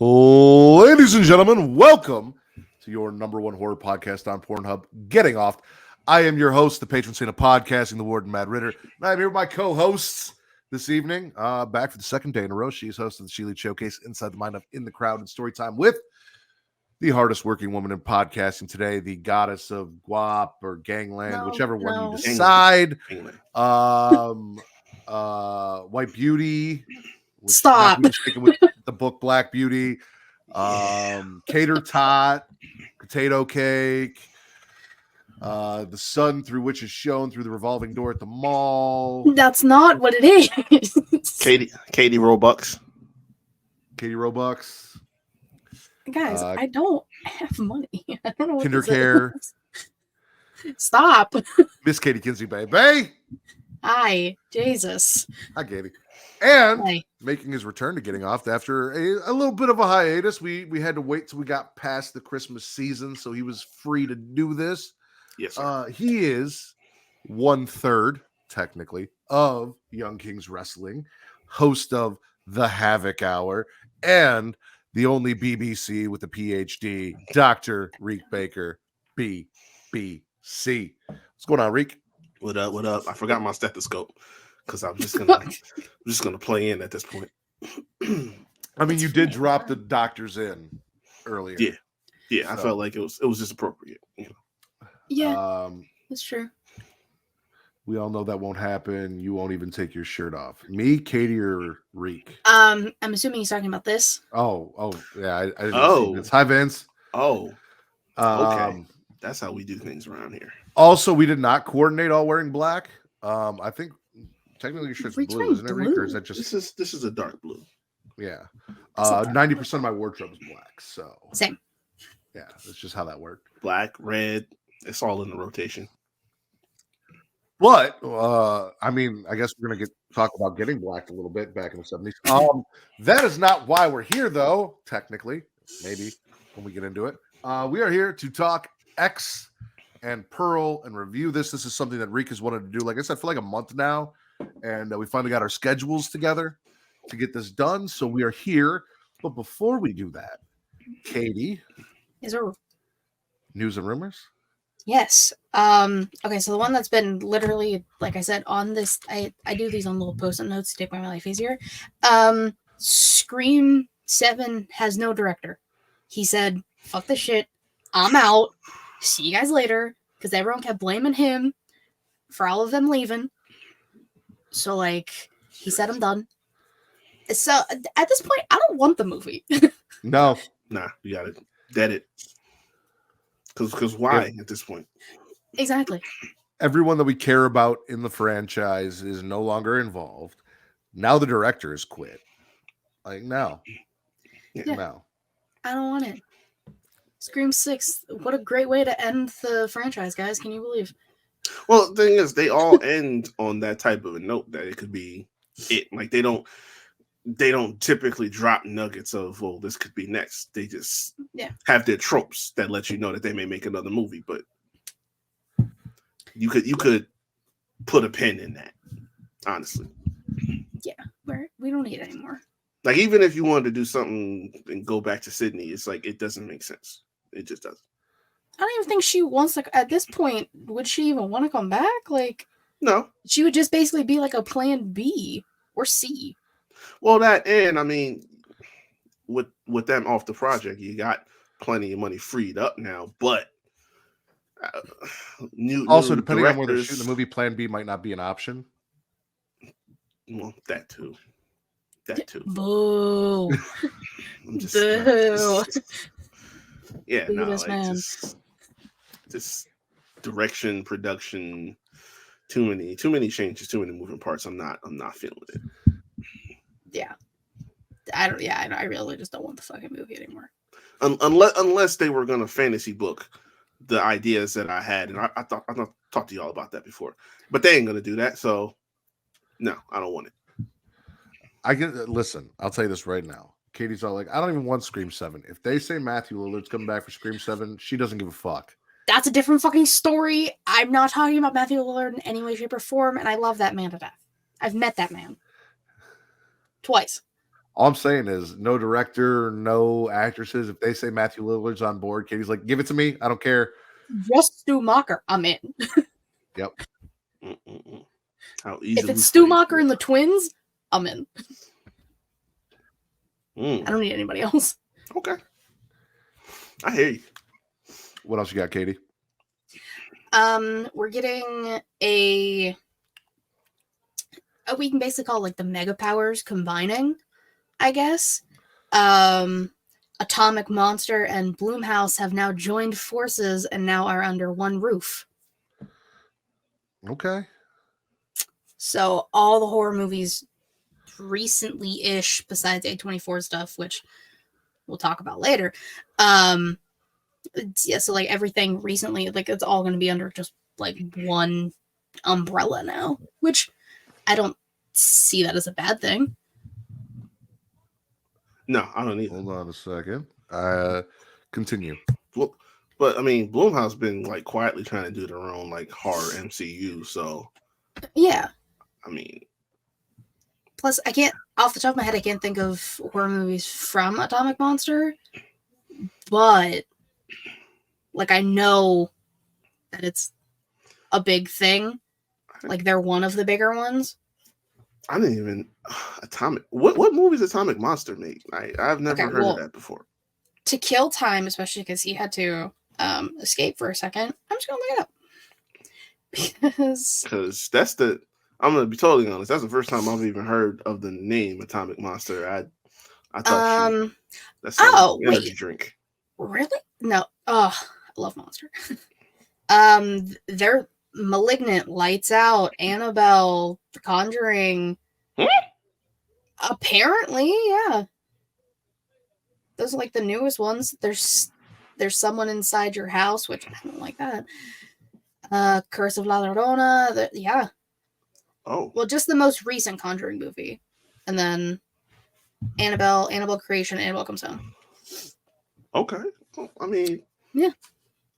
Ladies and gentlemen, welcome to your number one horror podcast on Pornhub, Getting Off. I am your host, the patron saint of podcasting, the Warden Matt Ritter, and I'm here with my co-hosts this evening, back for the second day in a row. She's hosting the Sheely Showcase Inside the Mind of In the Crowd and Storytime with the hardest working woman in podcasting today, the goddess of guap or gangland, whichever one you decide. White Beauty. Stop. With the book Black Beauty, Cater Tot, Potato Cake, the sun through which is shown through the revolving door at the mall. That's not what it is. Katie Robux. Katie Robux. Guys, I don't have money. I don't know what Kinder Care. Stop. Miss Katie Kinsey, baby. Hi, Jesus. Hi, Katie. And Hi. Making his return to Getting Off after a little bit of a hiatus. We had to wait till we got past the Christmas season, so he was free to do this. Yes, sir. He is 1/3, technically, of Young Kings Wrestling, host of The Havoc Hour, and the only BBC with a PhD, Dr. Reek Baker, BBC. What's going on, Reek? What up? What up? I forgot my stethoscope because I'm just gonna play in at this point. I mean, you did drop the doctors in earlier. Yeah. So. I felt like it was just appropriate. You know? Yeah, that's true. We all know that won't happen. You won't even take your shirt off. Me, Katie, or Reek? I'm assuming he's talking about this. Oh, yeah. I didn't see this. Hi, Vince. Oh, okay. That's how we do things around here. Also, we did not coordinate all wearing black. I think technically your shirt's Reek's blue, isn't it, Reek? Or is that just this is a dark blue? Yeah. 90% of my wardrobe is black, so same. Yeah, that's just how that worked. Black, red, it's all in the rotation. But I mean, I guess we're gonna talk about getting blacked a little bit back in the 70s. That is not why we're here, though. Technically, maybe when we get into it, we are here to talk X and Pearl and review this. This is something that Reek has wanted to do, like I said, for like a month now, and we finally got our schedules together to get this done. So we are here. But before we do that, Katie, Is there news and rumors? Yes. Okay, so the one that's been literally, like I said, on this, I do these on little post-it notes to make my life easier. Scream 7 has no director. He said, fuck this shit. I'm out. See you guys later. Because everyone kept blaming him for all of them leaving. So, like, he said, I'm done. So, at this point, I don't want the movie. No. Nah, you gotta dead it. Because why at this point? Exactly. Everyone that we care about in the franchise is no longer involved. Now the director has quit. Like, no. Yeah. No. I don't want it. Scream 6. What a great way to end the franchise, guys. Can you believe? Well, the thing is, they all end on that type of a note that it could be it. Like, they don't typically drop nuggets of, well, this could be next. They just have their tropes that let you know that they may make another movie, but you could put a pin in that, honestly. Yeah, we don't need it anymore. Like, even if you wanted to do something and go back to Sydney, it's like, it doesn't make sense. It just doesn't. I don't even think she wants to, at this point, would she even want to come back? Like, no. She would just basically be like a plan B or C. Well, that, and I mean, with them off the project, you got plenty of money freed up now, but depending on where they're shooting the movie, plan B might not be an option. Well, that too. Boo. I'm just, Boo. Yeah, Boo no, this like man. just direction, production, too many changes, too many moving parts. I'm not feeling it. Yeah. I really just don't want the fucking movie anymore. Unless they were gonna fantasy book the ideas that I had, and I thought I talked to y'all about that before, but they ain't gonna do that. So no, I don't want it. Listen, I'll tell you this right now. Katie's all like, I don't even want Scream 7. If they say Matthew Lillard's coming back for Scream 7, she doesn't give a fuck. That's a different fucking story. I'm not talking about Matthew Lillard in any way, shape, or form, and I love that man to death. I've met that man. Twice. All I'm saying is no director, no actresses. If they say Matthew Lillard's on board, Katie's like, give it to me. I don't care. Just Stu Macher, I'm in. Yep. How If easily it's Stu Macher and the twins, I'm in. I don't need anybody else. Okay. I hear you. What else you got, Katie? We're getting we can basically call it like the mega powers combining, I guess. Atomic Monster and Blumhouse have now joined forces and now are under one roof. Okay. So all the horror movies recently-ish, besides A24 stuff, which we'll talk about later. Yeah, so like everything recently, like it's all going to be under just like one umbrella now, which I don't see that as a bad thing. No, I don't either. Hold on a second. Continue. Well, but I mean, Blumhouse been like quietly trying to do their own like horror MCU. So yeah, I mean, plus I can't off the top of my head I can't think of horror movies from Atomic Monster, but like I know that it's a big thing. Like they're one of the bigger ones. I didn't even Atomic. What movies Atomic Monster make? I've never heard of that before. To kill time, especially because he had to escape for a second. I'm just gonna look it up because that's the. I'm gonna be totally honest. That's the first time I've even heard of the name Atomic Monster. I thought that's an energy drink. Really? No. Oh, I love Monster. They're Malignant, Lights Out, Annabelle, The Conjuring. Apparently, yeah. Those are like the newest ones. There's Someone Inside Your House, which I don't like that. Curse of La Llorona. Yeah. Oh. Well, just the most recent Conjuring movie. And then Annabelle Creation, Annabelle Comes Home. Okay. Well, I mean, yeah.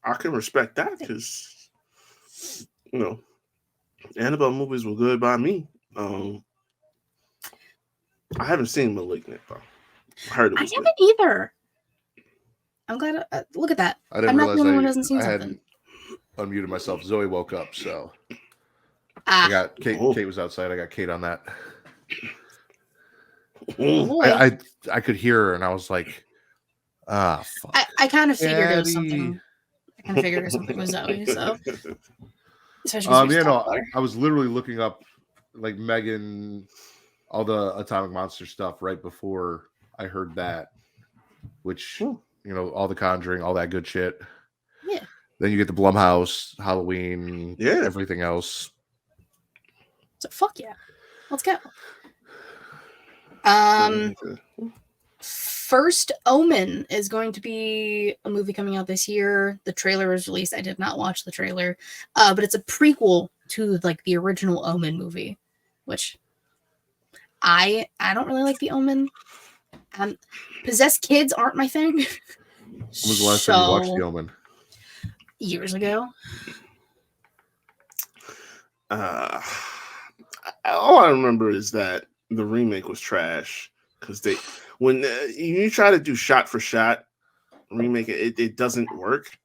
I can respect that because, you know, Annabelle movies were good by me. I haven't seen Malignant, though. I heard it was haven't either. I'm glad. Look at that. I'm not the only one who hasn't seen something. Unmuted myself. Zoe woke up, so I got Kate. Oh. Kate was outside. I got Kate on that. I could hear her, and I was like, fuck. I kind of figured it was something. I kind of figured it was something with Zoe. So, I was literally looking up like Megan, all the Atomic Monster stuff right before I heard that, which all the Conjuring, all that good shit. Yeah. Then you get the Blumhouse, Halloween, everything else. So fuck yeah, let's go. First Omen is going to be a movie coming out this year. The trailer was released. I did not watch the trailer, but it's a prequel to like the original Omen movie, which I don't really like the Omen. Possessed kids aren't my thing. When was the last time you watched the Omen? Years ago. All I remember is that the remake was trash because when you try to do shot for shot remake it doesn't work.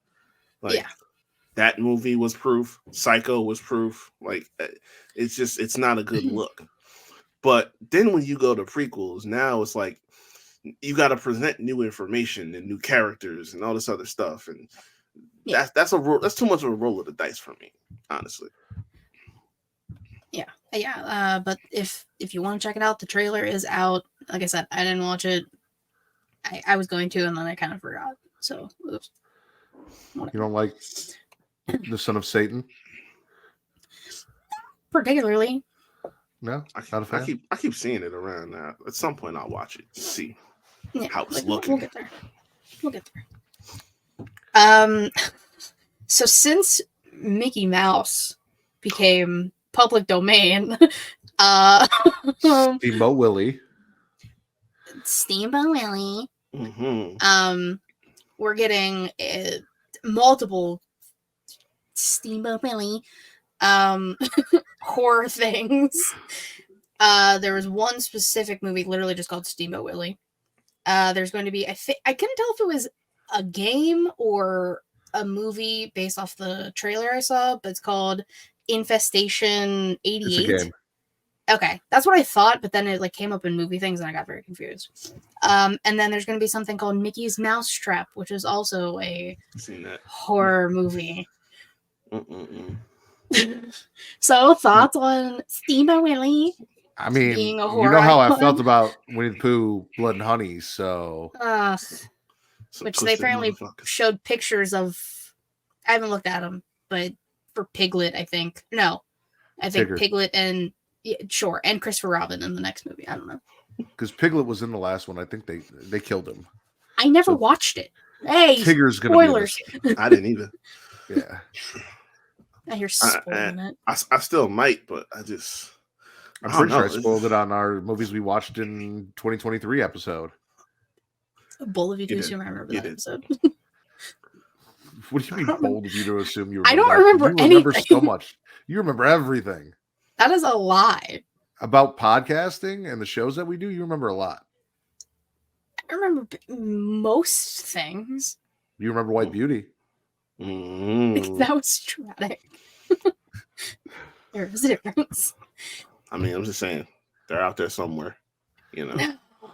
Like that movie was proof. Psycho was proof. Like it's not a good look. But then when you go to prequels, now it's like you got to present new information and new characters and all this other stuff, and that's too much of a roll of the dice for me, honestly. But if you want to check it out, the trailer is out. Like I said, I didn't watch it. I was going to, and then I kind of forgot. So, oops. You don't like the Son of Satan? Particularly. No, not a fan. I keep seeing it around now. At some point, I'll watch it and see how it's looking. We'll get there. So since Mickey Mouse became public domain, Steamboat Willie. Mm-hmm. We're getting multiple Steamboat Willie horror things. There was one specific movie, literally just called Steamboat Willie. There's going to be, I couldn't tell if it was a game or a movie based off the trailer I saw, but it's called Infestation 88. It's a game. Okay, that's what I thought, but then it like came up in movie things and I got very confused. And then there's going to be something called Mickey's Mousetrap, which is also a horror movie. So thoughts on Steamboat Willie? I mean, being a you horror know how icon? I felt about Winnie the Pooh, Blood and Honey, so which they apparently showed pictures of. I haven't looked at them, but for Piglet, I think Tigger. Piglet and and Christopher Robin in the next movie. I don't know, because Piglet was in the last one. I think they killed him. I never watched it. Hey, Tigger's gonna spoilers. Be I didn't either. Yeah, I hear spoiling it. I still might, but I'm pretty sure I spoiled it on our movies we watched in 2023 episode. Bold of you to assume I remember that episode. What do you mean bold of you to assume you remember? I don't that? remember You remember anything. so much. You remember everything. That is a lie. About podcasting and the shows that we do, you remember a lot. I remember most things. You remember White Beauty. That was traumatic. There's a difference. I mean, I'm just saying, they're out there somewhere, you know. No,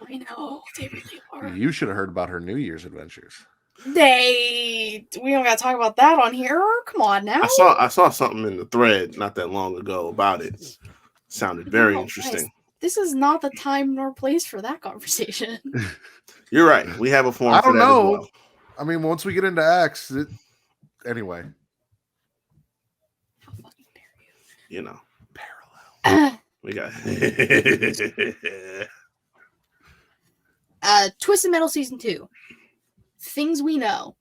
I know. They really are. You should have heard about her New Year's adventures. We don't gotta talk about that on here. Come on now. I saw something in the thread not that long ago about it. Sounded very interesting. Guys, this is not the time nor place for that conversation. You're right. We have a forum. I don't for that know. as well. I mean, once we get into X, anyway. How fucking dare You know, you? we got Twisted Metal Season 2. Things we know.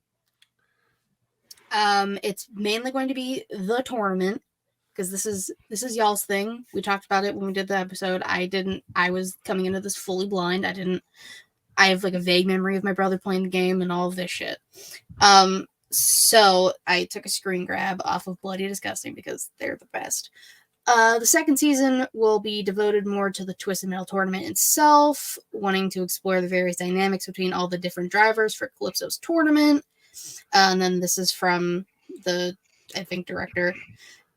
It's mainly going to be the tournament because this is y'all's thing. We talked about it when we did the episode. I was coming into this fully blind. I have like a vague memory of my brother playing the game and all of this shit. So I took a screen grab off of Bloody Disgusting because they're the best. The second season will be devoted more to the Twisted Metal tournament itself, wanting to explore the various dynamics between all the different drivers for Calypso's tournament. And then this is from the, I think, director.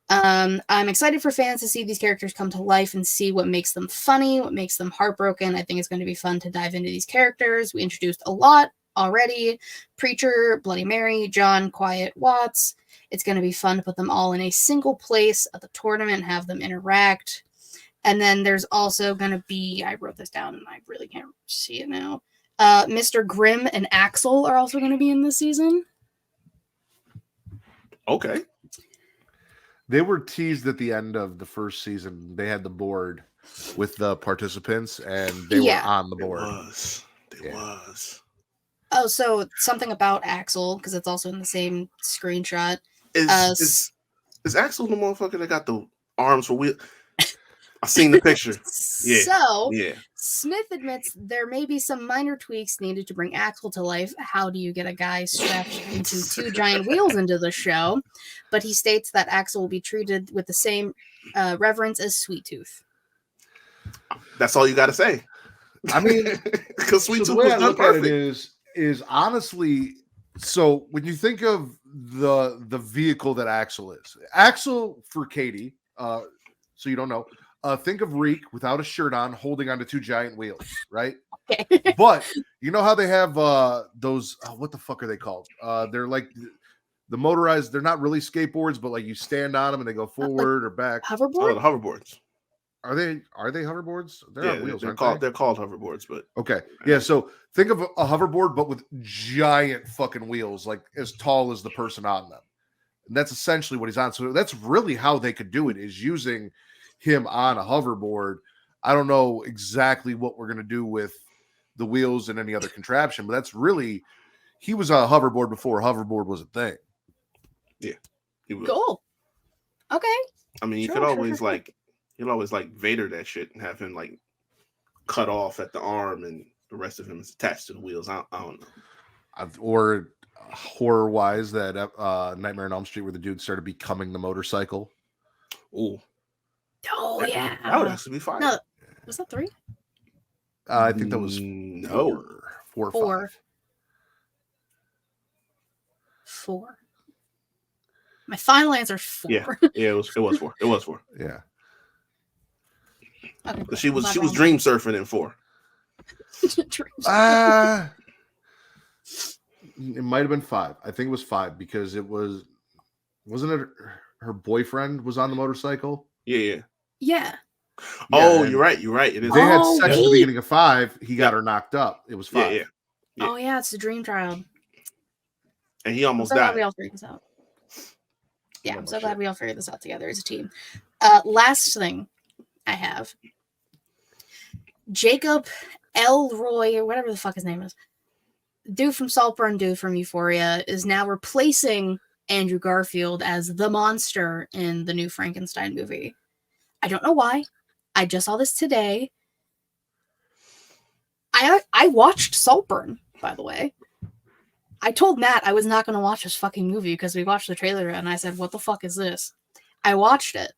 I'm excited for fans to see these characters come to life and see what makes them funny, what makes them heartbroken. I think it's going to be fun to dive into these characters. We introduced a lot already. Preacher, Bloody Mary, John, Quiet, Watts. It's going to be fun to put them all in a single place at the tournament, have them interact. And then there's also going to be, I wrote this down and I really can't see it now. Mr. Grimm and Axel are also going to be in this season. okay. They were teased at the end of the first season. They had the board with the participants, and they were on the board. They was. Oh, so something about Axel, because it's also in the same screenshot. Is Axel the motherfucker that got the arms for wheel? I seen the picture. Yeah. So, yeah. Smith admits there may be some minor tweaks needed to bring Axel to life. How do you get a guy strapped into two giant wheels into the show? But he states that Axel will be treated with the same reverence as Sweet Tooth. That's all you got to say. I mean, because Sweet Tooth the way was I doing look at perfect. it is honestly. So when you think of the vehicle that Axel is, Axel for Katie, so you don't know. Think of Reek without a shirt on, holding onto two giant wheels, right? Okay. But you know how they have those? What the fuck are they called? They're like the motorized. They're not really skateboards, but like you stand on them and they go forward or back. Hoverboard? Oh, the hoverboards. Are they hoverboards? They're on wheels, they're aren't called they? they're called hoverboards, but Okay. Yeah. So think of a hoverboard, but with giant fucking wheels, like as tall as the person on them. And that's essentially what he's on. So that's really how they could do it, is using him on a hoverboard. I don't know exactly what we're going to do with the wheels and any other contraption, but that's really, he was a hoverboard before hoverboard was a thing. Yeah. He was. Cool. Okay. I mean, you could always like Vader that shit and have him like cut off at the arm and the rest of him is attached to the wheels. I don't know. Or horror wise, that Nightmare on Elm Street where the dude started becoming the motorcycle. Ooh. Oh, yeah. That would actually be fine. No, Was that 3? I think that was no. 4 or 4. 5. 4. My final answer is 4. Yeah, it was 4. It was 4. Yeah. Okay, cool. She was dream surfing in 4. It might have been 5. I think it was 5 because wasn't it her boyfriend was on the motorcycle? Yeah. Oh, you're right. It is. They had sex at the wait. beginning of 5. He got her knocked up. It was 5. Yeah. Oh yeah, it's the dream child. And he almost I'm so glad died. we all figured this out. Yeah, I'm so glad shit. we all figured this out together as a team. Last thing I have. Jacob Elroy, or whatever the fuck his name is, dude from Saltburn, dude from Euphoria, is now replacing Andrew Garfield as the monster in the new Frankenstein movie. I don't know why. I just saw this today. I watched Saltburn, by the way. I told Matt I was not going to watch this fucking movie because we watched the trailer and I said, what the fuck is this? I watched it.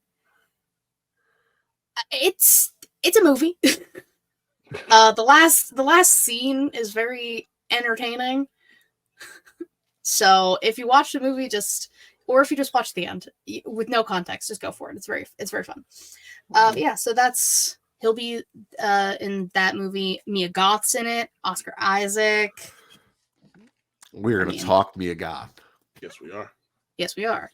It's a movie. The last scene is very entertaining. So if you watch the movie, or if you just watch the end with no context, just go for it. It's very fun. Yeah, so he'll be in that movie. Mia Goth's in it. Oscar Isaac. We're going to talk Mia Goth. Yes, we are. Yes, we are.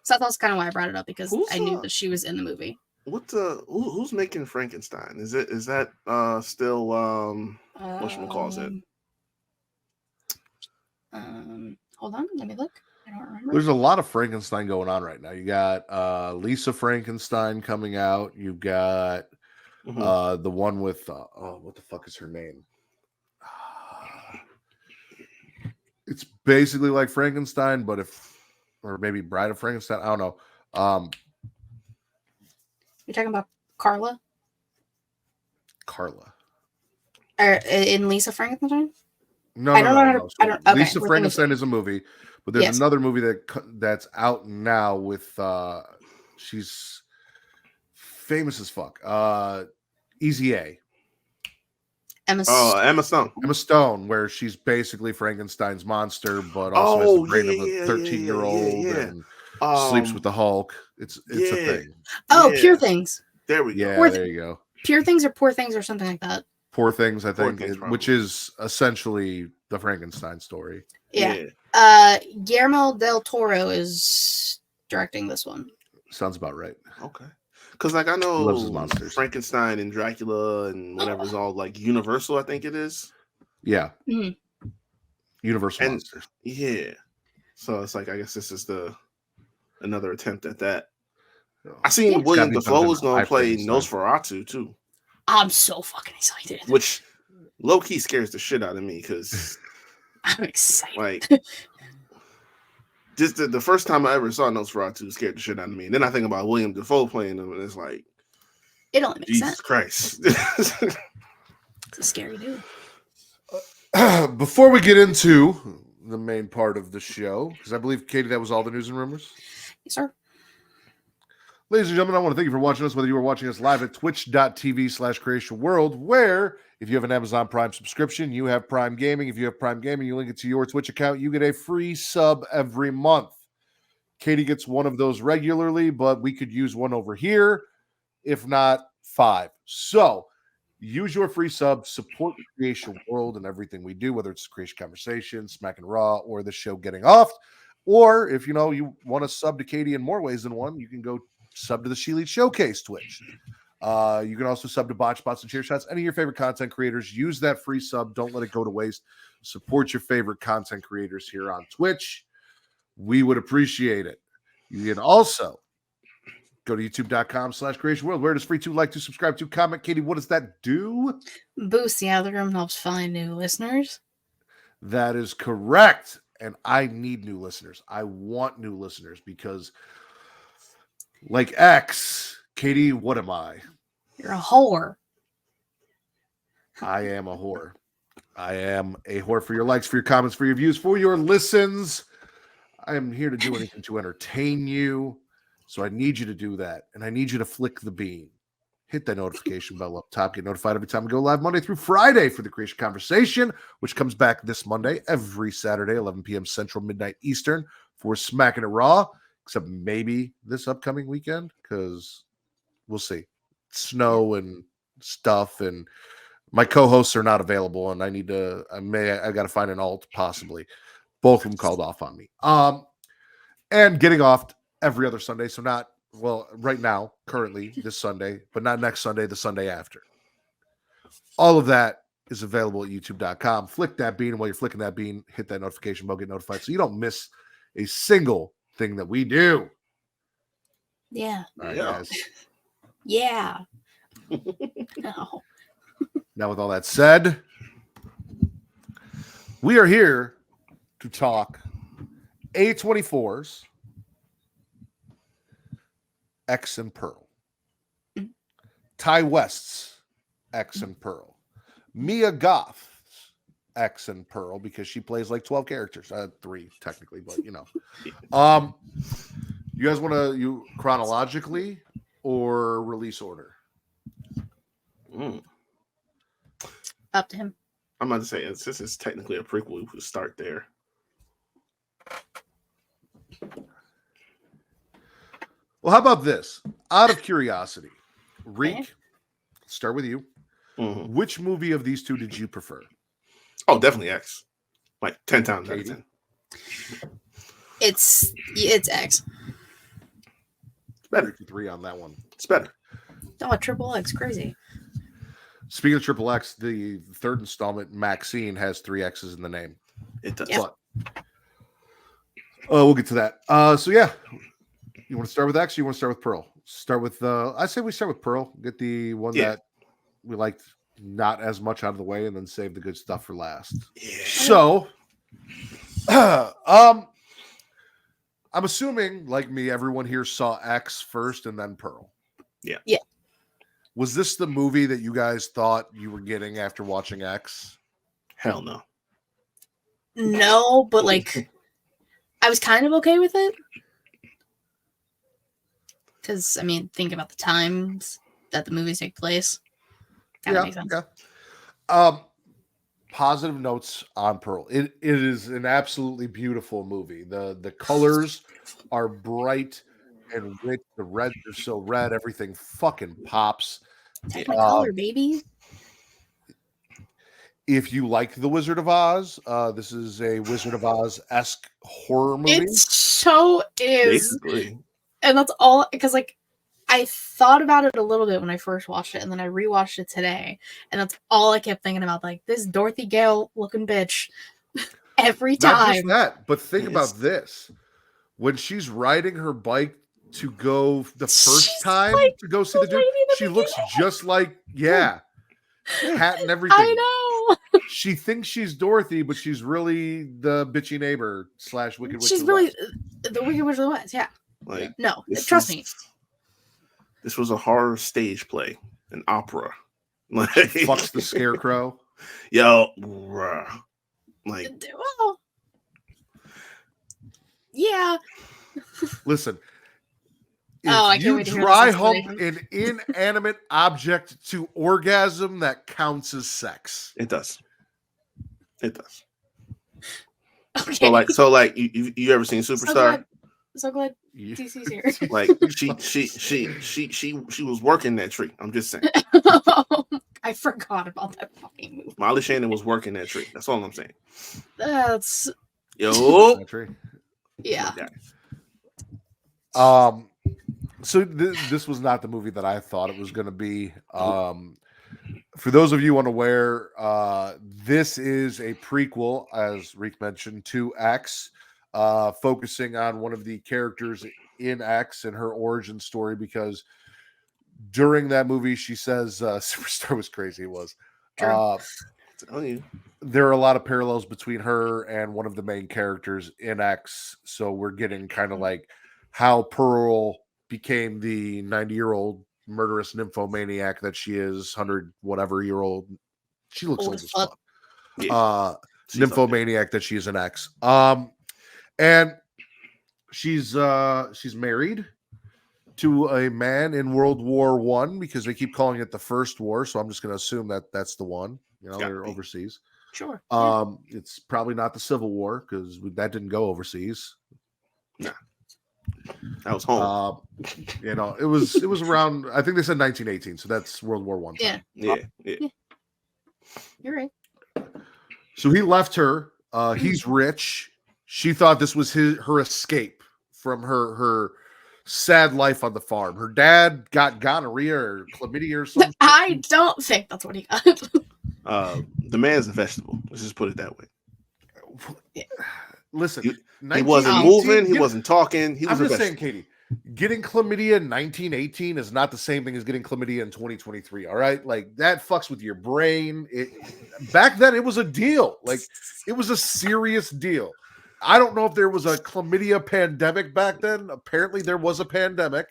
So that's kind of why I brought it up, because I knew that she was in the movie. Who's making Frankenstein? Is that still whatchamacallit? Hold on, let me look. I don't remember. There's a lot of Frankenstein going on right now. You got Lisa Frankenstein coming out. You've got the one with what the fuck is her name? It's basically like Frankenstein, but or maybe Bride of Frankenstein. I don't know. You're talking about Carla? Carla. In Lisa Frankenstein? No, I don't know how to. no. I don't. Okay, Lisa Frankenstein is a movie, but there's another movie that's out now with she's famous as fuck. Easy A. Emma Stone. Emma Stone, where she's basically Frankenstein's monster, but also has the brain of a 13-year-old and sleeps with the Hulk. It's a thing. Oh, Pure Things. There we go. Yeah, there you go. Pure Things or Poor Things or something like that. Poor Things, I think, which is essentially the Frankenstein story. Yeah. Guillermo del Toro is directing this one. Sounds about right. Okay. Because I know he loves his monsters. Frankenstein and Dracula and whatever is all like Universal, I think it is. Yeah. Mm-hmm. Universal monsters. Yeah. So it's like, I guess this is another attempt at that. I seen William Dafoe was going to play Nosferatu too. I'm so fucking excited. Which low key scares the shit out of me because I'm excited. Like, just the first time I ever saw Nosferatu scared the shit out of me. And then I think about William Dafoe playing him, and it's like, it only makes Jesus sense. Christ. It's a scary dude. Before we get into the main part of the show, because I believe, Katie, that was all the news and rumors. Yes, sir. Ladies and gentlemen, I want to thank you for watching us, whether you are watching us live at twitch.tv/creationworld, where if you have an Amazon Prime subscription, you have Prime Gaming. If you have Prime Gaming, you link it to your Twitch account, you get a free sub every month. Katie gets one of those regularly, but we could use one over here, if not 5. So use your free sub, support the Creation World and everything we do, whether it's Creation Conversation, Smack and Raw, or the show Getting Off. Or if you want to sub to Katie in more ways than one, you can go sub to the She Leads Showcase Twitch. You can also sub to Botch Spots and Cheer Shots. Any of your favorite content creators, use that free sub. Don't let it go to waste. Support your favorite content creators here on Twitch. We would appreciate it. You can also go to youtube.com/Creation World, where it is free to like, to subscribe, to comment. Katie, what does that do? Boost the algorithm, helps find new listeners. That is correct. And I need new listeners. I want new listeners because, like X, Katie, what am I? You're a whore. I am a whore. I am a whore for your likes, for your comments, for your views, for your listens. I am here to do anything to entertain you. So I need you to do that. And I need you to flick the bean. hit that notification bell up top. Get notified every time we go live Monday through Friday for the Creation Conversation, which comes back this Monday, every Saturday, 11 p.m. Central, midnight Eastern, for Smacking It Raw, except maybe this upcoming weekend, because we'll see. Snow and stuff, and my co-hosts are not available, and I got to find an alt, possibly. Both of them called off on me. And getting off every other Sunday, so not, well, right now, currently, this Sunday, but not next Sunday, the Sunday after. All of that is available at youtube.com. Flick that bean, and while you're flicking that bean, hit that notification bell, get notified, so you don't miss a single thing that we do. Yeah. All right, guys. Yeah. No. Now, with all that said, we are here to talk A24's X and Pearl, Ty West's X and Pearl, Mia Goth's X and Pearl, because she plays like 12 characters, 3 technically, but you know. You guys want to you chronologically or release order? Up to him. I'm about to say, since it's technically a prequel, we could start there. Well, how about this? Out of curiosity, Reek, start with you. Mm-hmm. Which movie of these two did you prefer? Oh, definitely X. Like 10 times out of 10. It's X. Better. 3 on that one. It's better. Oh, triple X, crazy. Speaking of triple X, the third installment, Maxine, has 3 X's in the name. It does. But we'll get to that. So yeah, you want to start with X or you want to start with Pearl? Start with I say we start with Pearl. Get the one that we liked not as much out of the way, and then save the good stuff for last. Yeah. So I'm assuming, like me, everyone here saw X first and then Pearl. Yeah. Yeah. Was this the movie that you guys thought you were getting after watching X? Hell no. No, but like, I was kind of okay with it. Because, I mean, think about the times that the movies take place. Kind of makes sense. Yeah. Positive notes on Pearl. It is an absolutely beautiful movie. The colors are bright and rich. The reds are so red. Everything fucking pops. That's my color, baby. If you like The Wizard of Oz, this is a Wizard of Oz-esque horror movie. It so is. Basically. And that's all, because like, I thought about it a little bit when I first watched it, and then I rewatched it today, and that's all I kept thinking about. Like, this Dorothy Gale looking bitch every time. Not just that, but think about this: when she's riding her bike to go the first time like to go see the dude, she looks just like hat and everything. I know. She thinks she's Dorothy, but she's really the bitchy neighbor / wicked witch. She's really the Wicked Witch of the West. Yeah. Like, no, trust me. This was a horror stage play, an opera. Like, fucks the scarecrow. Yo, bruh. Like, well, yeah. Listen, if you dry hump an inanimate object to orgasm, that counts as sex. It does. It does. Okay. So like, you ever seen Superstar? So glad DC's here. Like she was working that tree. I'm just saying. I forgot about that fucking movie. Molly Shannon was working that tree. That's all I'm saying. That's yeah. Yeah. So this was not the movie that I thought it was going to be. For those of you unaware, this is a prequel, as Reek mentioned, to X. Focusing on one of the characters in X and her origin story, because during that movie she says Superstar was crazy. It was there are a lot of parallels between her and one of the main characters in X, so we're getting kind of like how Pearl became the 90-year-old murderous nymphomaniac that she is, 100 whatever year old. She looks old as fuck. Nymphomaniac that she is in X. And she's married, to a man in World War One because they keep calling it the First War, so I'm just going to assume that that's the one. You know, they're overseas. Sure. It's probably not the Civil War because that didn't go overseas. Nah, that was home. You know, it was around. I think they said 1918, so that's World War One. Yeah. You're right. So he left her. He's rich. She thought this was her escape from her sad life on the farm. Her dad got gonorrhea or chlamydia or something. I don't think that's what he got. The man's a vegetable. Let's just put it that way. Listen, he wasn't moving. He wasn't talking. He was I'm just saying, Katie, getting chlamydia in 1918 is not the same thing as getting chlamydia in 2023. All right, like that fucks with your brain. Back then, it was a deal. Like it was a serious deal. I don't know if there was a chlamydia pandemic back then. Apparently, there was a pandemic.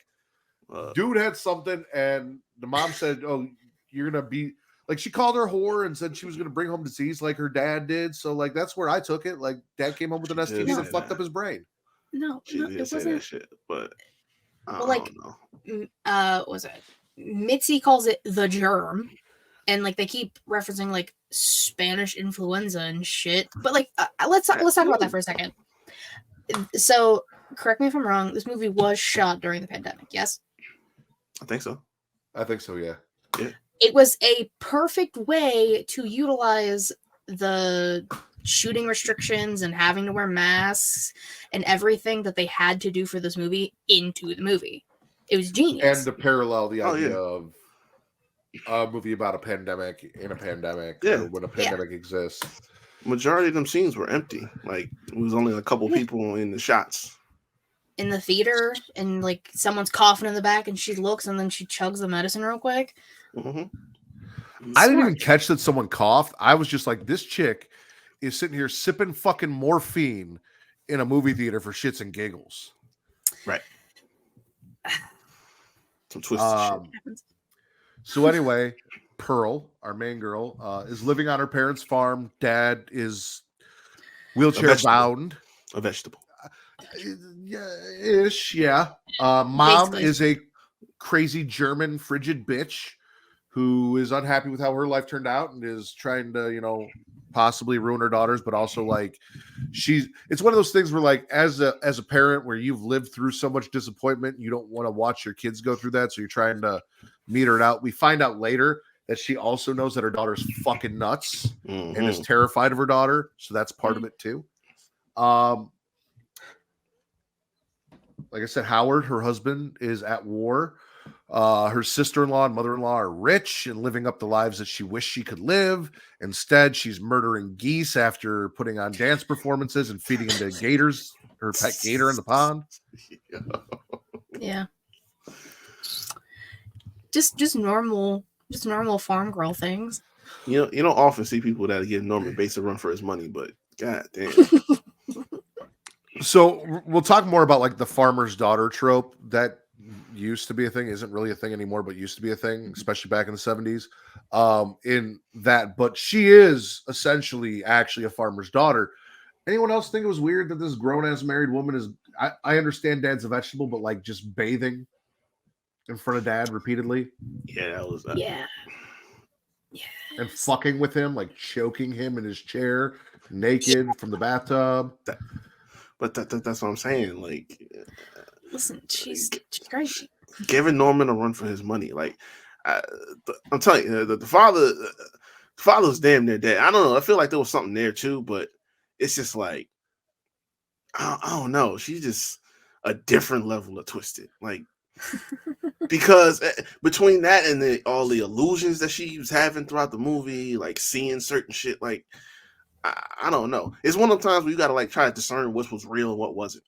Dude had something, and the mom said, "Oh, you're gonna be." Like she called her whore and said she was going to bring home disease like her dad did. So like that's where I took it. Like dad came home with an STD that fucked up his brain. No, it wasn't that shit. But well, like, was it Mitzi calls it the germ, and like they keep referencing like Spanish influenza and shit. But like, let's talk about that for a second. So correct me if I'm wrong. This movie was shot during the pandemic. Yes, I think so. Yeah. It was a perfect way to utilize the shooting restrictions and having to wear masks and everything that they had to do for this movie into the movie. It was genius. And to parallel the idea of a movie about a pandemic in a pandemic, or when a pandemic exists. Majority of them scenes were empty. Like it was only a couple people in the shots. In the theater, and like someone's coughing in the back, and she looks, and then she chugs the medicine real quick. I didn't even catch that someone coughed. I was just like, this chick is sitting here sipping fucking morphine in a movie theater for shits and giggles. Right. Some twisted shit. So anyway, Pearl, our main girl, is living on her parents' farm. Dad is wheelchair bound. A vegetable. Yeah. Mom Basically. Is a crazy German frigid bitch who is unhappy with how her life turned out and is trying to, you know, possibly ruin her daughters, but also like it's one of those things where like as a parent where you've lived through so much disappointment, you don't want to watch your kids go through that. So you're trying to meter it out. We find out later that she also knows that her daughter's fucking nuts and is terrified of her daughter. So that's part of it too. Like I said, Howard, her husband, is at war. Her sister-in-law and mother-in-law are rich and living up the lives that she wished she could live. Instead, she's murdering geese after putting on dance performances and feeding them to gators, her pet gator in the pond. Yeah. Just normal farm girl things. You don't often see people that give Norman Bates a run for his money, but god damn. So we'll talk more about like the farmer's daughter trope that used to be a thing, isn't really a thing anymore, but used to be a thing, especially back in the 70s. In that, but she is essentially actually a farmer's daughter. Anyone else think it was weird that this grown-ass married woman is? I understand Dad's a vegetable, but like just bathing in front of Dad repeatedly. Yeah, that was and fucking with him, like choking him in his chair, naked from the bathtub. But that's what I'm saying. Like, listen, she's crazy. Giving Norman a run for his money. Like, I'm telling you, the father's damn near dead. I don't know. I feel like there was something there too, but it's just like, I don't know. She's just a different level of twisted. Like, because between that and all the illusions that she was having throughout the movie, like seeing certain shit, like, I don't know. It's one of the times where you got to like try to discern what was real and what wasn't.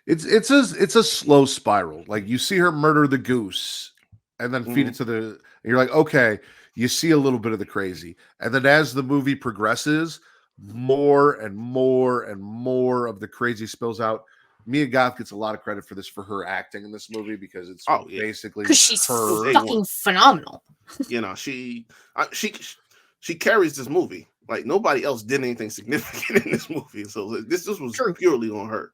It's a slow spiral. Like you see her murder the goose and then feed it to the, and you're like, okay, you see a little bit of the crazy. And then as the movie progresses, more and more and more of the crazy spills out. Mia Goth gets a lot of credit for this, for her acting in this movie, because it's basically because she's fucking phenomenal. You know, she carries this movie. Like nobody else did anything significant in this movie, so this was purely on her.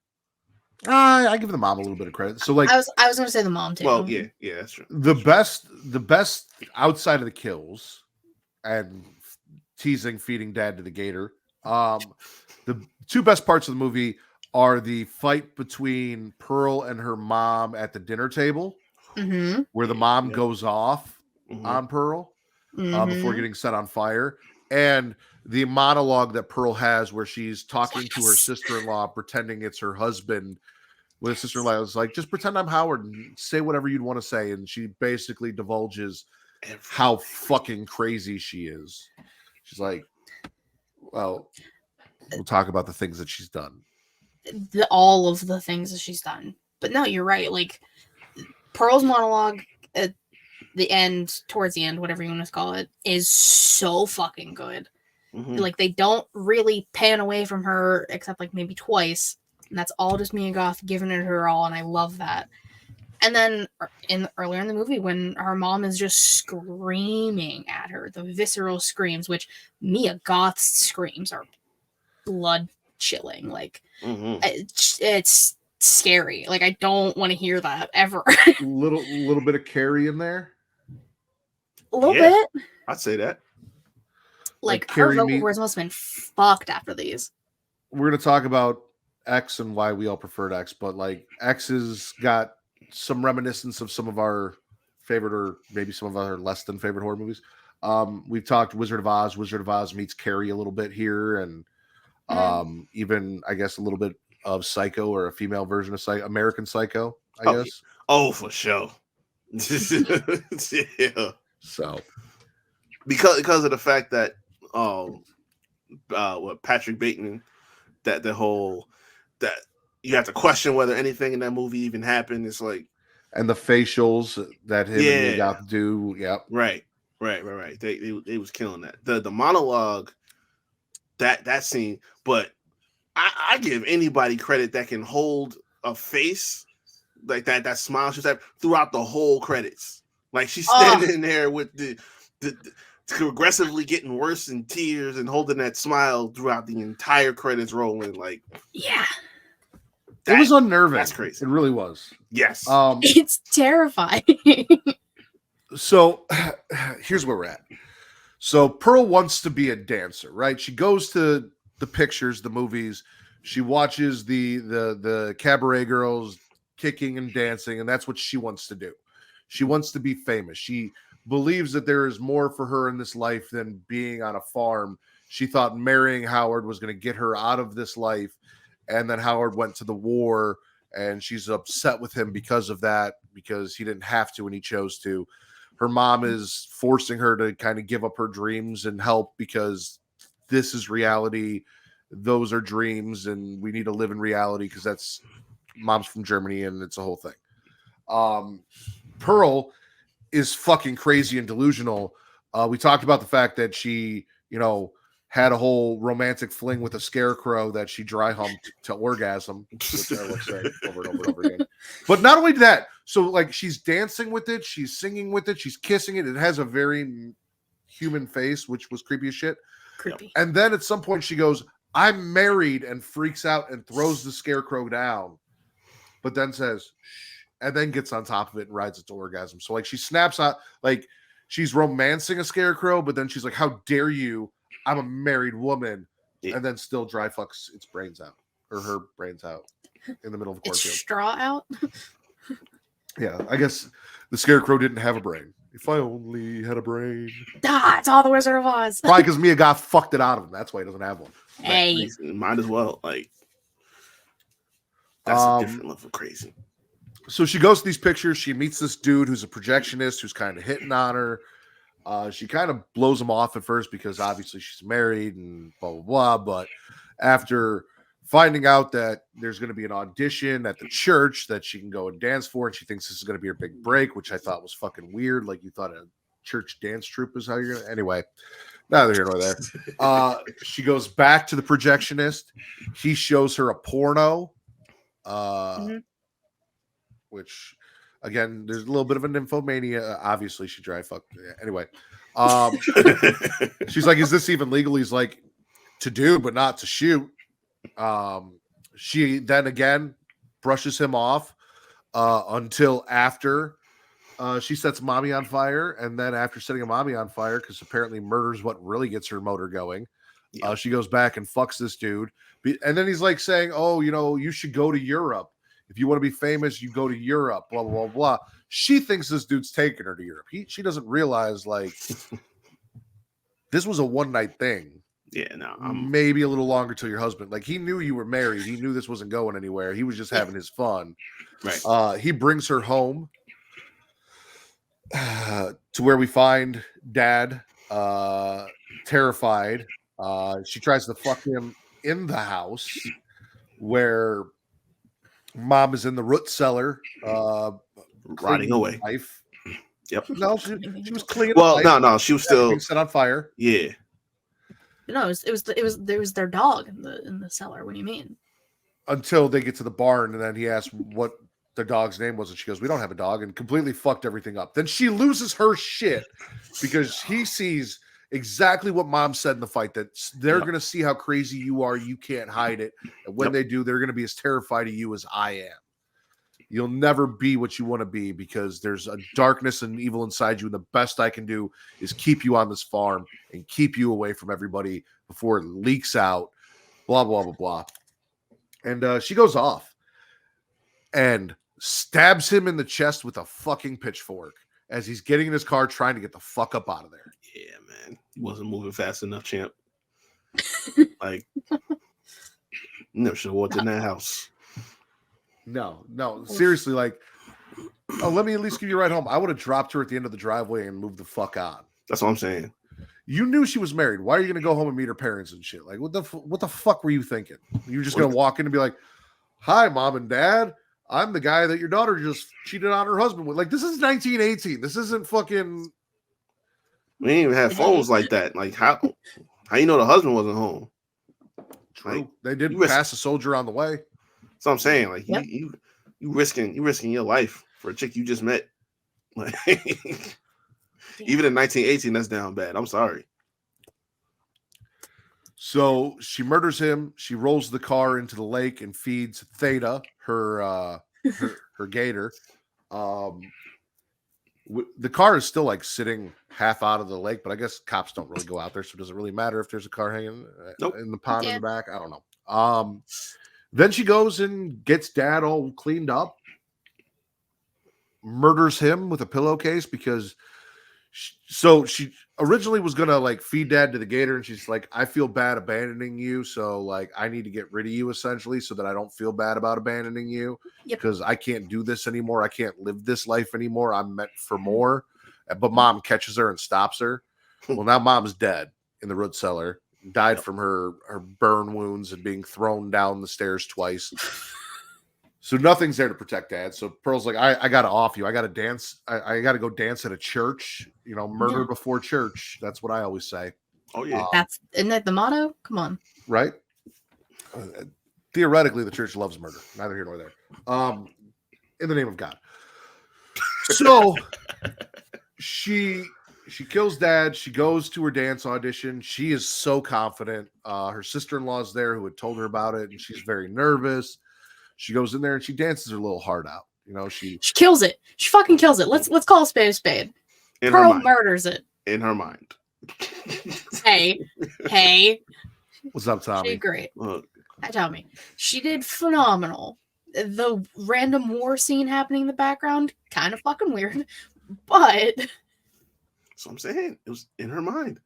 I give the mom a little bit of credit. So like I was gonna say the mom too. Well, yeah, that's true. The best outside of the kills and teasing feeding dad to the gator. The two best parts of the movie are the fight between Pearl and her mom at the dinner table, where the mom goes off on Pearl before getting set on fire, and the monologue that Pearl has where she's talking to her sister-in-law, pretending it's her husband. With sister-in-law, was like, just pretend I'm Howard and say whatever you'd want to say, and she basically divulges how fucking crazy she is. She's like, well, we'll talk about the things that she's done. All of the things that she's done. But no, you're right. Like, Pearl's monologue at the end, towards the end, whatever you want to call it, is so fucking good. Like, they don't really pan away from her except like maybe twice. And that's all just Mia Goth giving it her all, and I love that. And then earlier in the movie, when her mom is just screaming at her, the visceral screams, which Mia Goth's screams are blood chilling. Like, it's scary. Like, I don't want to hear that ever. little bit of Carrie in there. A little bit. I'd say that. Like her vocal cords must have been fucked after these. We're gonna talk about X and why we all preferred X, but like X has got some reminiscence of some of our favorite, or maybe some of our less than favorite horror movies. We've talked Wizard of Oz. Wizard of Oz meets Carrie a little bit here, and even I guess a little bit of Psycho, or a female version of American Psycho, I guess. Oh, for sure. Yeah. So because of the fact that what Patrick Bateman, that the whole that you have to question whether anything in that movie even happened. It's like, and the facials that him and me got to do. Yep. Right. They was killing that. The monologue, that scene. But I give anybody credit that can hold a face like that smile she's at throughout the whole credits. Like, she's standing there with the aggressively getting worse in tears and holding that smile throughout the entire credits rolling. Like, yeah. It was unnerving. That's crazy. It really was. Yes. It's terrifying. So here's where we're at. So Pearl wants to be a dancer, right? She goes to the pictures, the movies. She watches the cabaret girls kicking and dancing, and that's what she wants to do. She wants to be famous. She believes that there is more for her in this life than being on a farm. She thought marrying Howard was going to get her out of this life. And then Howard went to the war, and she's upset with him because of that, because he didn't have to and he chose to. Her mom is forcing her to kind of give up her dreams and help, because this is reality. Those are dreams, and we need to live in reality, because that's mom's from Germany and it's a whole thing. Pearl is fucking crazy and delusional. We talked about the fact that she, had a whole romantic fling with a scarecrow that she dry humped to orgasm, which I will say over and over and over again. But not only that, so like she's dancing with it, she's singing with it, she's kissing it. It has a very human face, which was creepy as shit. Creepy. And then at some point she goes, "I'm married," and freaks out and throws the scarecrow down, but then says, "Shh," and then gets on top of it and rides it to orgasm. So like she snaps out, like she's romancing a scarecrow, but then she's like, "How dare you? I'm a married woman," and then still dry fucks its brains out, or her brains out, in the middle of a cornfield. It's straw out. Yeah, I guess the scarecrow didn't have a brain. If I only had a brain. It's all the Wizard of Oz. Probably because Mia Goth fucked it out of him. That's why he doesn't have one. Hey, might as well. Like, that's a different level of crazy. So she goes to these pictures. She meets this dude who's a projectionist who's kind of hitting on her. She kind of blows him off at first because obviously she's married and blah, blah, blah. But after finding out that there's going to be an audition at the church that she can go and dance for, and she thinks this is going to be her big break, which I thought was fucking weird. Like, you thought a church dance troupe is how you're going to... Anyway, neither here nor there. She goes back to the projectionist. He shows her a porno, which... Again, there's a little bit of an nymphomania. Obviously, she dry fucked. Anyway, she's like, "Is this even legal?" He's like, "To do, but not to shoot." She then again brushes him off until after she sets mommy on fire. And then after setting a mommy on fire, because apparently murder is what really gets her motor going, she goes back and fucks this dude. And then he's like saying, oh, you should go to Europe. If you want to be famous, you go to Europe, blah, blah, blah, blah. She thinks this dude's taking her to Europe. She doesn't realize, like, this was a one-night thing. Yeah, no. Maybe a little longer till your husband. Like, he knew you were married. He knew this wasn't going anywhere. He was just having his fun. Right. He brings her home to where we find Dad terrified. She tries to fuck him in the house where Mom is in the root cellar rotting away. Life. Yep. No, she was cleaning. Well, no, she was still set on fire. Yeah. No, there was their dog in the cellar. What do you mean? Until they get to the barn, and then he asks what their dog's name was, and she goes, "We don't have a dog," and completely fucked everything up. Then she loses her shit because he sees exactly what Mom said in the fight, that they're going to see how crazy you are. You can't hide it. And when they do, they're going to be as terrified of you as I am. You'll never be what you want to be because there's a darkness and evil inside you. And the best I can do is keep you on this farm and keep you away from everybody before it leaks out, blah, blah, blah, blah. And she goes off and stabs him in the chest with a fucking pitchfork as he's getting in his car trying to get the fuck up out of there. Yeah, man. He wasn't moving fast enough, champ. Like, you never should have walked in that house. No, seriously, like, let me at least give you a ride home. I would have dropped her at the end of the driveway and moved the fuck on. That's what I'm saying. You knew she was married. Why are you going to go home and meet her parents and shit? Like, what the fuck were you thinking? You were just going to walk in and be like, "Hi, Mom and Dad. I'm the guy that your daughter just cheated on her husband with." Like, this is 1918. This isn't fucking. We didn't even have phones like that. Like, how you know the husband wasn't home? True. Like, they did pass a soldier on the way. That's what I'm saying. Like, you risking your life for a chick you just met. Like, even in 1918, that's down bad. I'm sorry. So she murders him. She rolls the car into the lake and feeds Theta, her gator. The car is still like sitting half out of the lake, but I guess cops don't really go out there, so it doesn't really matter if there's a car hanging in the pond in the back. I don't know. Then she goes and gets Dad all cleaned up, murders him with a pillowcase because she originally was gonna like feed Dad to the gator, and she's like, "I feel bad abandoning you, so like I need to get rid of you essentially, so that I don't feel bad about abandoning you because I can't do this anymore. I can't live this life anymore. I'm meant for more." But Mom catches her and stops her. Well, now Mom's dead in the root cellar. Died from her burn wounds and being thrown down the stairs twice. So nothing's there to protect Dad. So Pearl's like, I got to off you. I got to dance. I got to go dance at a church. Murder before church. That's what I always say. Oh, yeah. Isn't that the motto? Come on. Right? Theoretically, the church loves murder. Neither here nor there. In the name of God. So she kills Dad. She goes to her dance audition. She is so confident. Her sister-in-law's there who had told her about it, and she's very nervous. She goes in there and she dances her little heart out. She kills it. She fucking kills it. Let's call a spade a spade. Pearl murders it. In her mind. Hey. What's up, Tommy? She did great. Hi, Tommy. She did phenomenal. The random war scene happening in the background, kind of fucking weird, but that's what I'm saying. It was in her mind.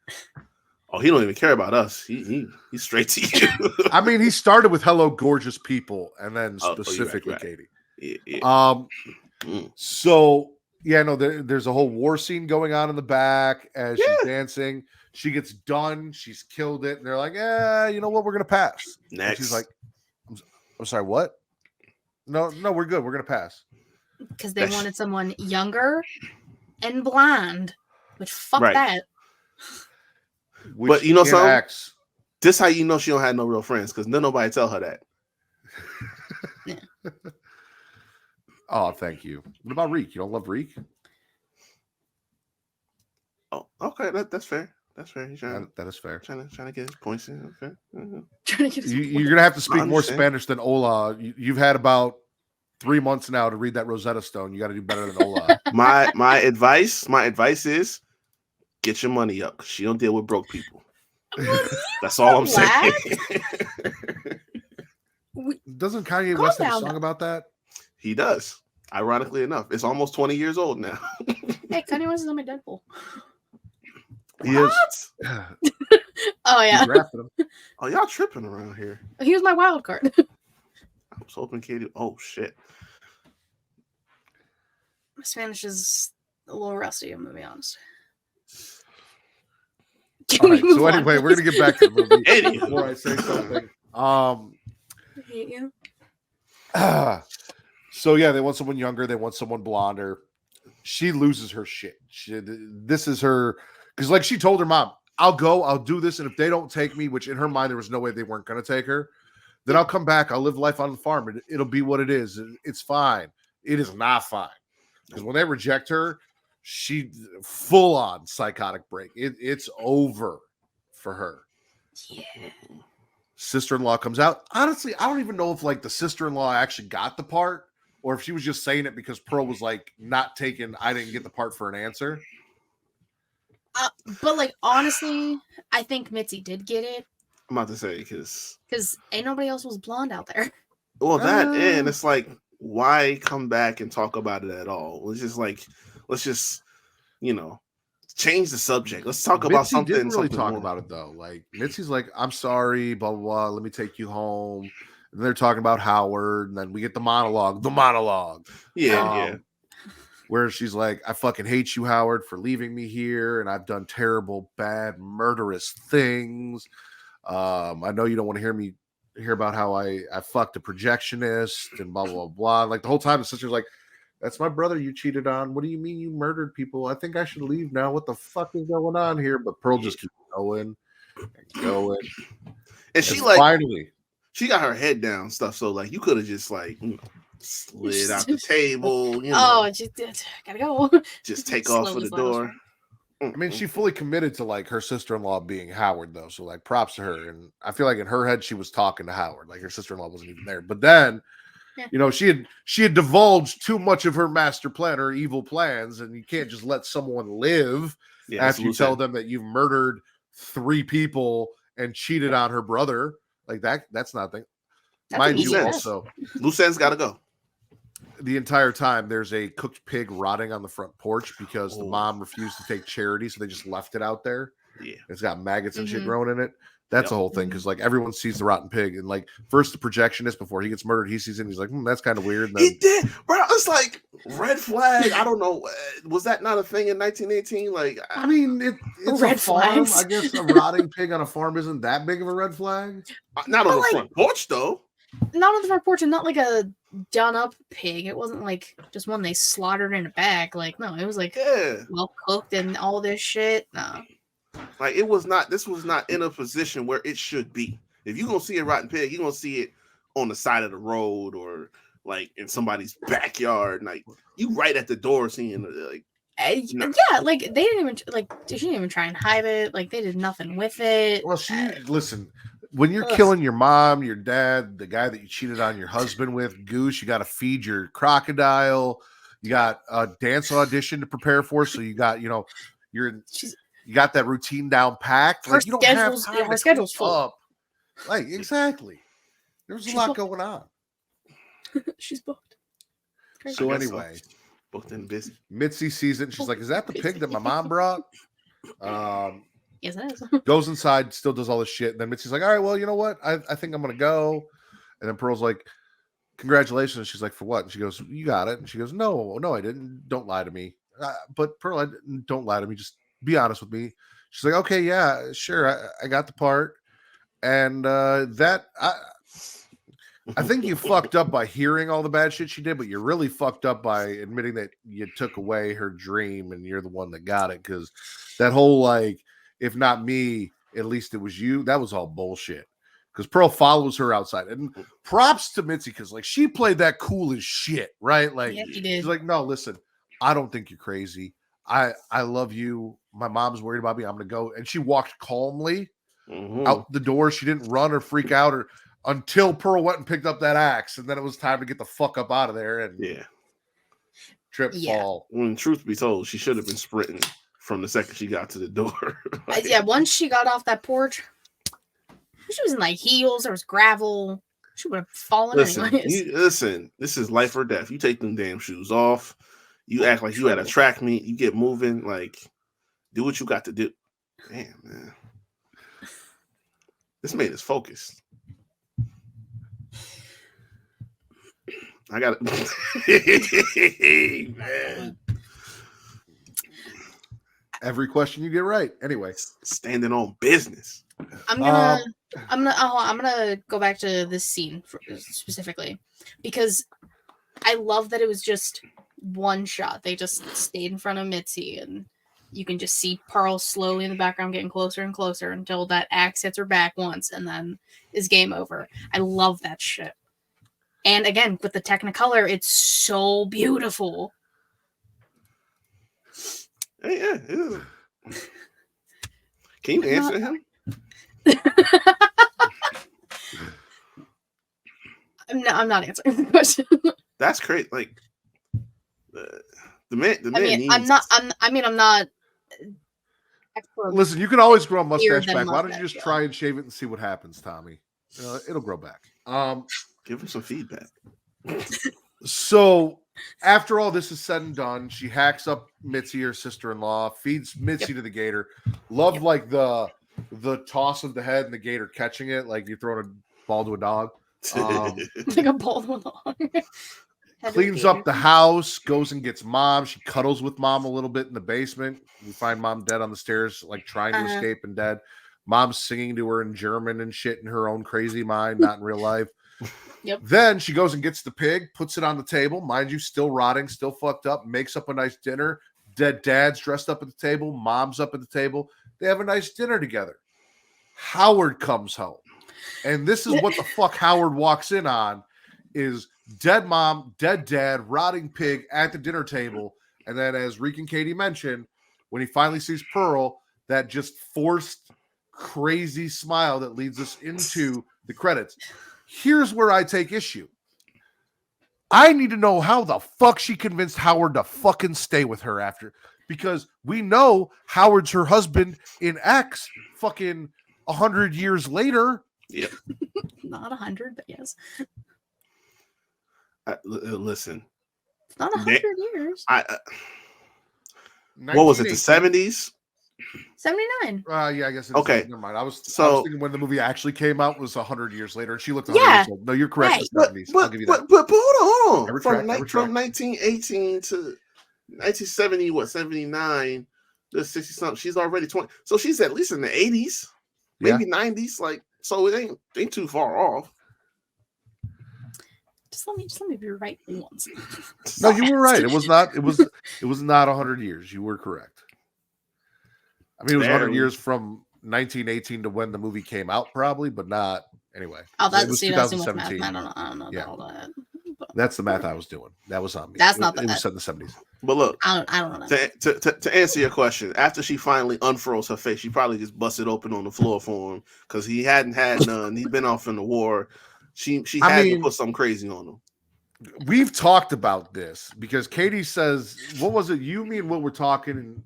Oh, he don't even care about us. He's straight to you. I mean, he started with "Hello, gorgeous people," and then specifically right. Katie. Yeah. So there's a whole war scene going on in the back as she's dancing. She gets done. She's killed it, and they're like, you know what? We're gonna pass. Next, and she's like, I'm sorry, what? No, we're good. We're gonna pass because they wanted someone younger and blonde. Which fuck that. But you know something? This how you know she don't have no real friends because nobody tell her that. Yeah. Oh, thank you. What about Reek? You don't love Reek? Oh, okay. That's fair. That's fair. That is fair. Trying to get his points in. Okay. You're gonna have to speak more Spanish than Ola. You've had about 3 months now to read that Rosetta Stone. You got to do better than Ola. My advice is get your money up. She don't deal with broke people. That's all I'm saying. Doesn't Kanye West have a song about that? He does. Ironically enough, it's almost 20 years old now. Hey, Kanye West is on my Deadpool. He is. Oh yeah. Oh, y'all tripping around here. He was my wild card. I was hoping Katie. Oh shit. My Spanish is a little rusty, I'm gonna be honest. All right, so anyway, we're gonna get back to the movie before I say something. I hate you. So yeah, they want someone younger, they want someone blonder. She loses her shit. This is her, because like she told her mom, I'll go, I'll do this, and if they don't take me, which in her mind there was no way they weren't gonna take her, then I'll come back, I'll live life on the farm. It'll be what it is. It's fine. It is not fine. Because when they reject her, she full on psychotic break. It's over for her. Yeah. Sister-in-law comes out. Honestly, I don't even know if like the sister-in-law actually got the part, or if she was just saying it because Pearl was like not taking. I didn't get the part for an answer. But like honestly, I think Mitzi did get it. I'm about to say because ain't nobody else was blonde out there. Well, that and it's like, why come back and talk about it at all? Let's just change the subject. Let's talk about something. Didn't really something talk more. about it though. Like Mitzi's like, I'm sorry, blah blah blah. Let me take you home. And they're talking about Howard, and then we get the monologue. Yeah. Where she's like, I fucking hate you, Howard, for leaving me here, and I've done terrible, bad, murderous things. I know you don't want to hear about how I fucked a projectionist and blah blah blah. Like the whole time, the sister's like, that's my brother you cheated on. What do you mean you murdered people? I think I should leave now. What the fuck is going on here? But Pearl just keeps going and going. And she finally, she got her head down stuff. So like you could have just like slid out the table. Gotta go. Just take off for the door. I mean, she fully committed to like her sister-in-law being Howard, though. So like, props to her. And I feel like in her head, she was talking to Howard. Like her sister-in-law wasn't even there. But then, she had divulged too much of her master plan, her evil plans, and you can't just let someone live after you tell them that you've murdered 3 people and cheated on her brother. Like that. That's not thing. Mind you, also, loose ends got to go. The entire time there's a cooked pig rotting on the front porch because the mom refused to take charity, so they just left it out there. Yeah, it's got maggots and shit growing in it. That's a whole thing because like everyone sees the rotten pig, and like first the projectionist before he gets murdered, he sees it and he's like, that's kind of weird. And then, he did, bro. It's like red flag. I don't know. Was that not a thing in 1918? Like, I mean, it's red a farm. Flags. I guess a rotting pig on a farm isn't that big of a red flag. Not on the front porch though. Not on the front porch, and not like a done up pig. It wasn't like just one they slaughtered in a bag. Like, no, it was like well cooked and all this shit. No. Like it was not. This was not in a position where it should be. If you're gonna see a rotten pig, you're gonna see it on the side of the road or like in somebody's backyard. Like you right at the door seeing like. Yeah, like they didn't even she didn't even try and hide it. Like they did nothing with it. Well, listen. When you're killing your mom, your dad, the guy that you cheated on your husband with, Goose, you got to feed your crocodile. You got a dance audition to prepare for, so you got you got that routine down packed. Like you don't have time her schedule's full. Up. Like exactly, there's a lot going on. She's booked. So anyway, booked and busy. Mitzi sees it and she's like, "Is that the pig that my mom brought?" Yes, it is. Goes inside, still does all this shit. And then Mitzi's like, all right, well, you know what? I think I'm going to go. And then Pearl's like, congratulations. She's like, for what? And she goes, you got it. And she goes, no, I didn't. Don't lie to me. But Pearl, don't lie to me. Just be honest with me. She's like, okay, yeah, sure. I got the part. And I think you fucked up by hearing all the bad shit she did, but you're really fucked up by admitting that you took away her dream and you're the one that got it. Because that whole, like, if not me, at least it was you, that was all bullshit. Because Pearl follows her outside. And props to Mitzi, because, like, she played that cool as shit, right? Like, yeah, she did. She's like, no, listen, I don't think you're crazy. I love you. My mom's worried about me. I'm going to go. And she walked calmly out the door. She didn't run or freak out or until Pearl went and picked up that axe, and then it was time to get the fuck up out of there and fall. When truth be told, she should have been sprinting from the second she got to the door. Once she got off that porch, she was in like heels. There was gravel. She would have fallen anyways. Listen, this is life or death. You take them damn shoes off. You act like you at a track meet. You get moving. Like, do what you got to do. Damn, man. This made us focused. I got it. Man. Every question you get right. Anyway, standing on business. I'm gonna go back to this scene specifically because I love that it was just one shot. They just stayed in front of Mitzi, and you can just see Pearl slowly in the background getting closer and closer until that axe hits her back once, and then is game over. I love that shit. And again, with the Technicolor, it's so beautiful. Yeah. Can you answer him? I'm not answering the question. That's great. Like the man. I'm not. Listen, you can always grow a mustache back. Why don't you just try and shave it and see what happens, Tommy? It'll grow back. Give him some feedback. So after all this is said and done, she hacks up Mitzi, her sister-in-law, feeds Mitzi to the gator. Love like the toss of the head and the gator catching it, like you're throwing a ball to a dog. Like a ball to a dog. Cleans up the house, goes and gets mom. She cuddles with mom a little bit in the basement. We find mom dead on the stairs, like trying to escape and dead. Mom's singing to her in German and shit in her own crazy mind, not in real life. Yep. Then she goes and gets the pig, puts it on the table. Mind you, still rotting, still fucked up. Makes up a nice dinner. Dead dad's dressed up at the table. Mom's up at the table. They have a nice dinner together. Howard comes home. And this is what the fuck Howard walks in on is dead mom, dead dad, rotting pig at the dinner table. And then as Reek and Katie mentioned, when he finally sees Pearl, that just forced crazy smile that leads us into the credits. Here's where I take issue. I need to know how the fuck she convinced Howard to fucking stay with her after, because we know Howard's her husband in X fucking 100 years later. Yep. Not 100, but yes. Listen. It's not 100 years. What was it, the 70s? 79. Yeah, I guess. Okay. Never mind. I was thinking when the movie actually came out was 100 years later, and she looked 100 Yeah. years old. No, you're correct. Right. The 70s. I'll give you that. But hold on. From 1918 to 1970, 79 to 60 something. She's already 20. So she's at least in the 80s, maybe 90s. Like, so it ain't too far off. Just let me be right once. No, you were right. It was not 100 years. You were correct. I mean, it was 100 years from 1918 to when the movie came out, probably, but not anyway. Oh, that's it was 2017. I don't know. Yeah. All that. That's the math I was doing. That was on me. That's not it was set in the 70s. But look, I don't know. To answer your question, after she finally unfurls her face, she probably just busted open on the floor for him because he hadn't had none. He'd been off in the war. She had to put something crazy on him. We've talked about this because Katie says, what was it? You, me, and Will were talking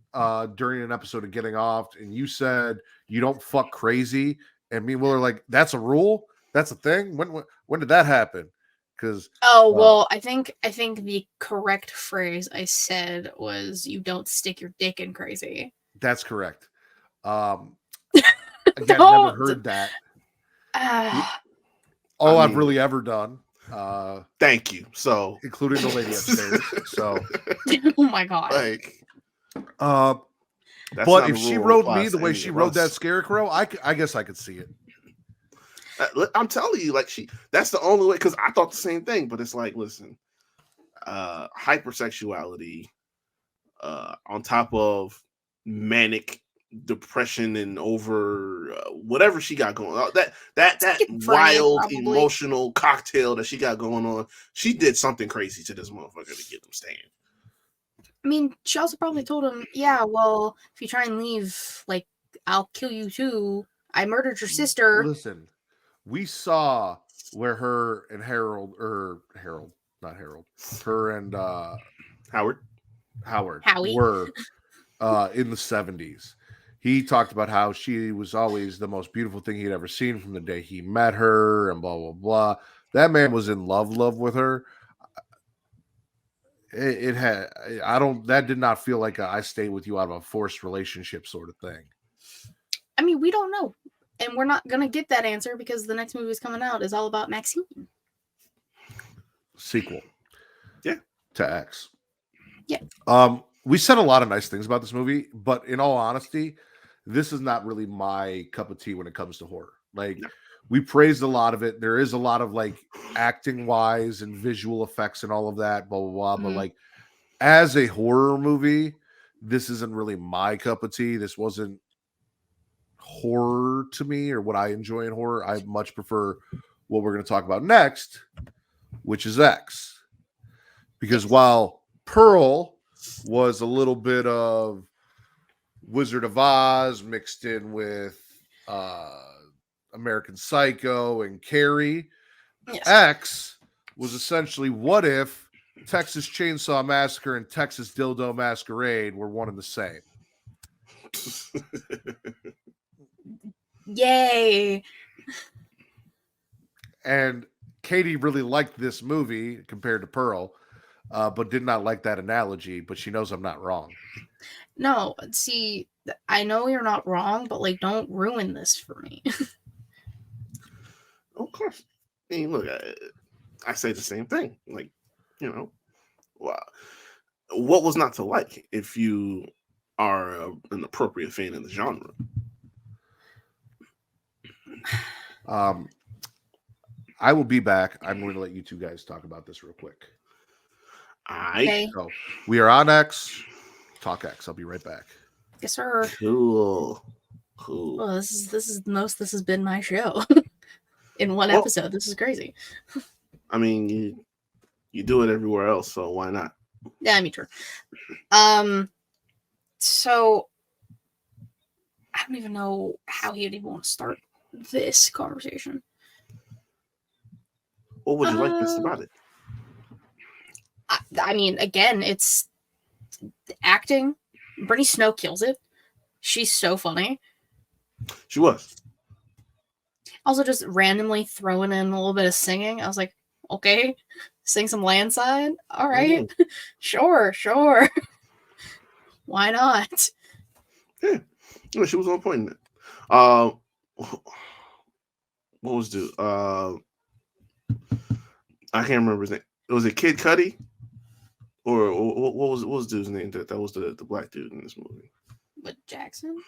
during an episode of Getting Off, and you said you don't fuck crazy. And me and Will are like, that's a rule? That's a thing? When did that happen? Because well, I think the correct phrase I said was you don't stick your dick in crazy. That's correct. Again, never heard that. I've really ever done. Thank you. So, including the lady upstairs. So, oh my god. Like, but if she rode me the way she rode that scarecrow, I guess I could see it. I'm telling you, like that's the only way. Because I thought the same thing, but it's like, listen, hypersexuality, on top of manic depression and over whatever she got going on, that wild emotional cocktail that she got going on, she did something crazy to this motherfucker to get him staying. I mean, she also probably told him, yeah, well, if you try and leave, like, I'll kill you too. I murdered your sister. Listen, we saw where her and Harold, not Harold, her and Howard Howie. were in the 70s. He talked about how she was always the most beautiful thing he'd ever seen from the day he met her, and blah blah blah. That man was in love with her. It had, that did not feel like I stay with you out of a forced relationship sort of thing. I mean, we don't know, and we're not gonna get that answer because the next movie is coming out is all about Maxine. Sequel, yeah, to X. Yeah. We said a lot of nice things about this movie, but in all honesty, this is not really my cup of tea when it comes to horror. Like, we praised a lot of it. There is a lot of like acting wise and visual effects and all of that, blah, blah, blah. Mm-hmm. But like, as a horror movie, this isn't really my cup of tea. This wasn't horror to me or what I enjoy in horror. I much prefer what we're going to talk about next, which is X. Because while Pearl was a little bit of Wizard of Oz mixed in with American Psycho and Carrie, X was essentially what if Texas Chainsaw Massacre and Texas Dildo Masquerade were one and the same. Yay. And Katie really liked this movie compared to Pearl, but did not like that analogy, but she knows I'm not wrong. No, see, I know you're not wrong, but like, don't ruin this for me. Of course. I mean, look, I say the same thing. Like, you know, what was not to like if you are an appropriate fan of the genre? I will be back. I'm going to let you two guys talk about this real quick. Okay. So we are on X. Talk X. I'll be right back. Yes, sir. Cool. Well, this is the most this has been my show in one episode. This is crazy. I mean, you do it everywhere else, so why not? Yeah, I mean, true. So I don't even know how he'd even want to start this conversation. What would you like best about it? I mean, again, it's acting. Brittany Snow kills it. She's so funny. She was. Also, just randomly throwing in a little bit of singing. I was like, okay, sing some Landside. All right. Mm. Sure. Why not? Yeah, she was on point in it. What was dude? I can't remember his name. Was it Kid Cudi? Or what was dude's name? That was the black dude in this movie. What, Jackson?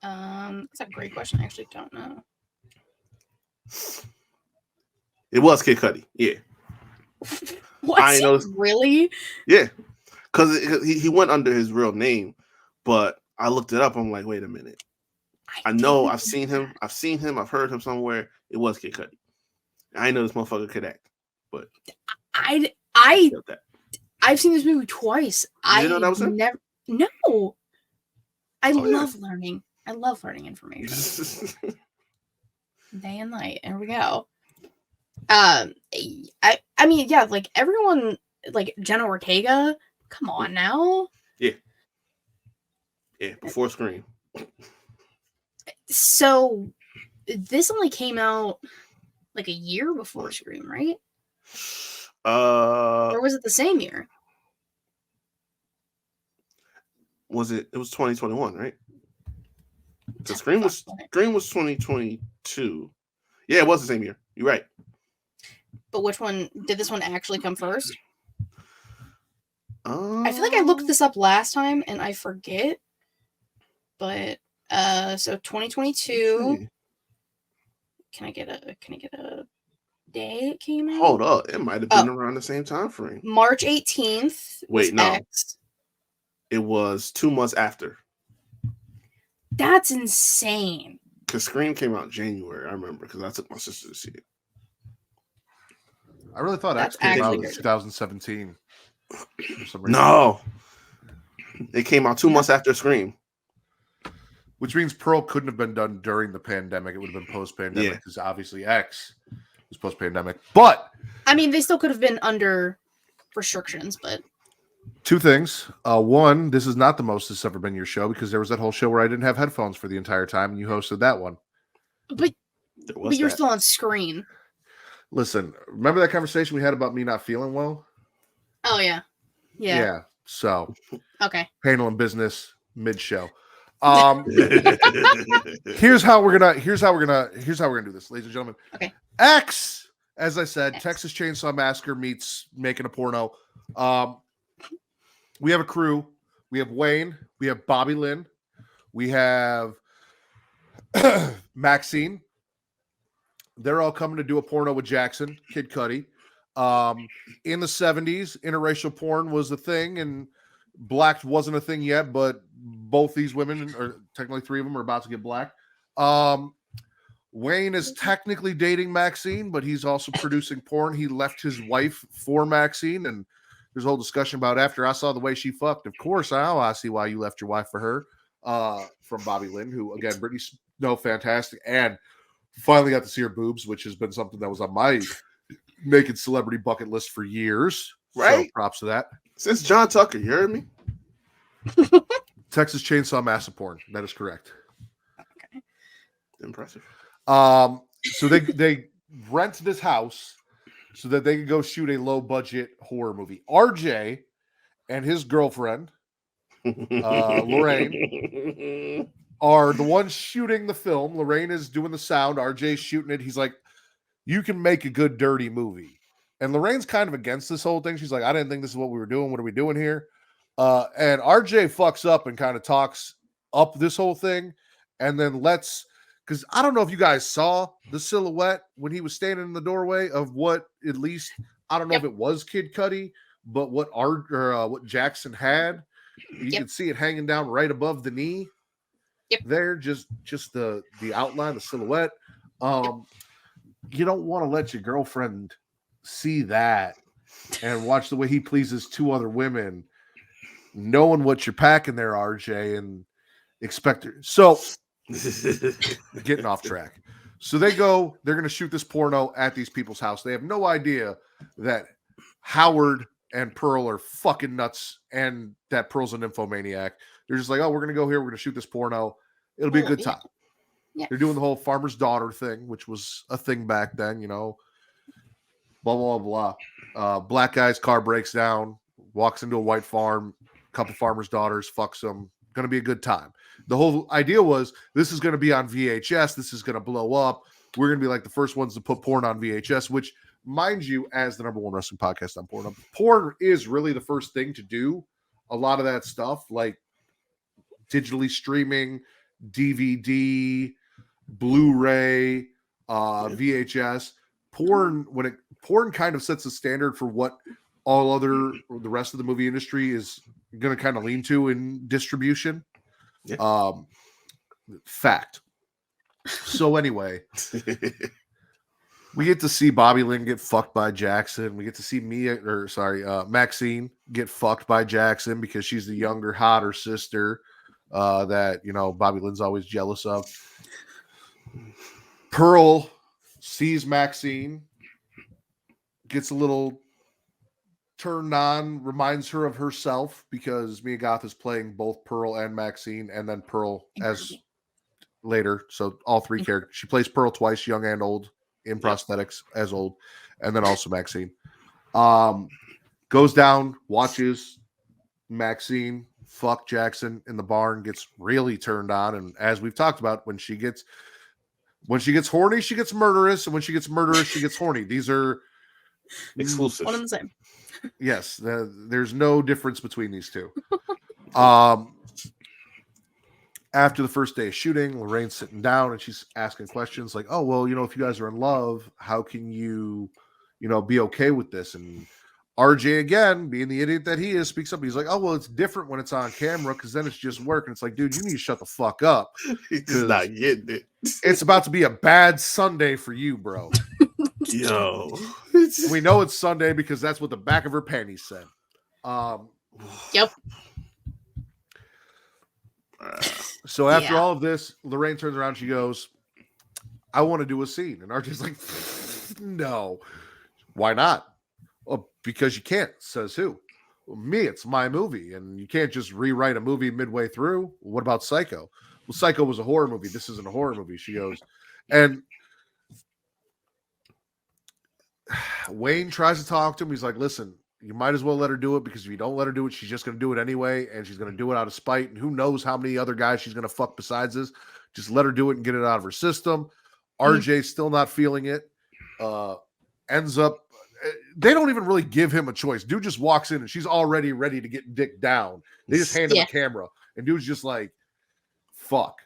That's a great question. I actually don't know. It was Kid Cudi. Yeah. What? I know. Really? Yeah. Because he went under his real name, but I looked it up. I'm like, wait a minute. I know I've seen him. I've heard him somewhere. It was Kid Cudi. I know this motherfucker could act, but I've seen this movie twice. You know that was him? No. I love learning. I love learning information. Day and night. There we go. I mean, yeah, like everyone, like Jenna Ortega. Come on now. Yeah. Before Scream. So this only came out like a year before Scream, right? Or was it the same year? Was it? It was 2021, right? The Scream was 2022. Yeah, it was the same year. You're right. But which one did this one actually come first? I feel like I looked this up last time and I forget. But so 2022. Can I get a day it came out? Hold up. It might have been around the same time frame. March 18th. Wait, no. X. It was 2 months after. That's insane. Because Scream came out in January, I remember, because I took my sister to see it. I really thought X came out in 2017. No. It came out 2 months after Scream. which means Pearl couldn't have been done during the pandemic. It would have been post-pandemic because obviously X was post-pandemic. But I mean, they still could have been under restrictions, but two things. One, this is not the most that's ever been your show because there was that whole show where I didn't have headphones for the entire time, and you hosted that one. But you're still on screen. Listen, remember that conversation we had about me not feeling well? Oh yeah. So okay, handling business mid-show. Here's how we're gonna do this, ladies and gentlemen. Okay. X, as I said, Texas Chainsaw Massacre meets making a porno. We have a crew. We have Wayne. We have Bobby Lynn. We have Maxine. They're all coming to do a porno with Jackson, Kid Cudi. In the 70s, interracial porn was a thing, and black wasn't a thing yet, but both these women, or technically three of them, are about to get black. Wayne is technically dating Maxine, but he's also producing porn. He left his wife for Maxine, and there's a whole discussion about after I saw the way she fucked. Of course, I see why you left your wife for her. From Bobby Lynn, who, again, Brittany Snow, fantastic, and finally got to see her boobs, which has been something that was on my naked celebrity bucket list for years. Right? So props to that. Since John Tucker, you heard me? Texas Chainsaw Massacre porn. That is correct. Okay. Impressive. So they rent this house so that they can go shoot a low budget horror movie. RJ and his girlfriend, Lorraine, are the ones shooting the film. Lorraine is doing the sound. RJ's shooting it. He's like, you can make a good dirty movie. And Lorraine's kind of against this whole thing. She's like, I didn't think this is what we were doing. What are we doing here? And RJ fucks up and kind of talks up this whole thing. And then because I don't know if you guys saw the silhouette when he was standing in the doorway of what, at least, I don't know if it was Kid Cudi, but what what Jackson had. You can see it hanging down right above the knee. There, just the outline, the silhouette. You don't want to let your girlfriend see that and watch the way he pleases two other women, knowing what you're packing there, RJ, and expect her. So, getting off track. So they're going to shoot this porno at these people's house. They have no idea that Howard and Pearl are fucking nuts and that Pearl's a nymphomaniac. They're just like, oh, we're going to go here. We're going to shoot this porno. It'll be a good time. Yeah. They're doing the whole farmer's daughter thing, which was a thing back then, blah, blah, blah. Black guy's car breaks down, walks into a white farm, couple farmer's daughters, fucks them. Going to be a good time. The whole idea was this is going to be on VHS. This is going to blow up. We're going to be like the first ones to put porn on VHS, which, mind you, as the number one wrestling podcast on porn, porn is really the first thing to do a lot of that stuff, like digitally streaming, DVD, Blu-ray, VHS. Porn kind of sets the standard for what the rest of the movie industry is going to kind of lean to in distribution. Fact. So anyway, we get to see Bobby Lynn get fucked by Jackson. We get to see Maxine get fucked by Jackson because she's the younger, hotter sister that, Bobby Lynn's always jealous of. Pearl sees Maxine, gets a little turned on, reminds her of herself because Mia Goth is playing both Pearl and Maxine, and then Pearl as later. So all three characters. She plays Pearl twice, young and old, in prosthetics as old, and then also Maxine. Goes down, watches Maxine fuck Jackson in the barn, gets really turned on, and as we've talked about, when she gets horny, she gets murderous, and when she gets murderous, she gets horny. These are exclusive. One and the same. Yes, there's no difference between these two. After the first day of shooting, Lorraine's sitting down and she's asking questions like, oh, well, if you guys are in love, how can you, be okay with this? And RJ, again, being the idiot that he is, speaks up. He's like, oh, well, it's different when it's on camera because then it's just work. And it's like, dude, you need to shut the fuck up. He's not getting it. It's about to be a bad Sunday for you, bro. Yo. We know it's Sunday because that's what the back of her panties said. Yep. So after all of this, Lorraine turns around. She goes, "I want to do a scene," and RJ's like, "No, why not?" "Well, because you can't." Says who? "Well, me. It's my movie, and you can't just rewrite a movie midway through. What about Psycho?" "Well, Psycho was a horror movie. This isn't a horror movie." She goes, and Wayne tries to talk to him. He's like, "Listen, you might as well let her do it, because if you don't let her do it, she's just going to do it anyway, and she's going to do it out of spite. And who knows how many other guys she's going to fuck besides this. Just let her do it and get it out of her system." RJ's still not feeling it. Ends up, they don't even really give him a choice. Dude just walks in and she's already ready to get dick down. They just hand him a camera, and dude's just like, fuck.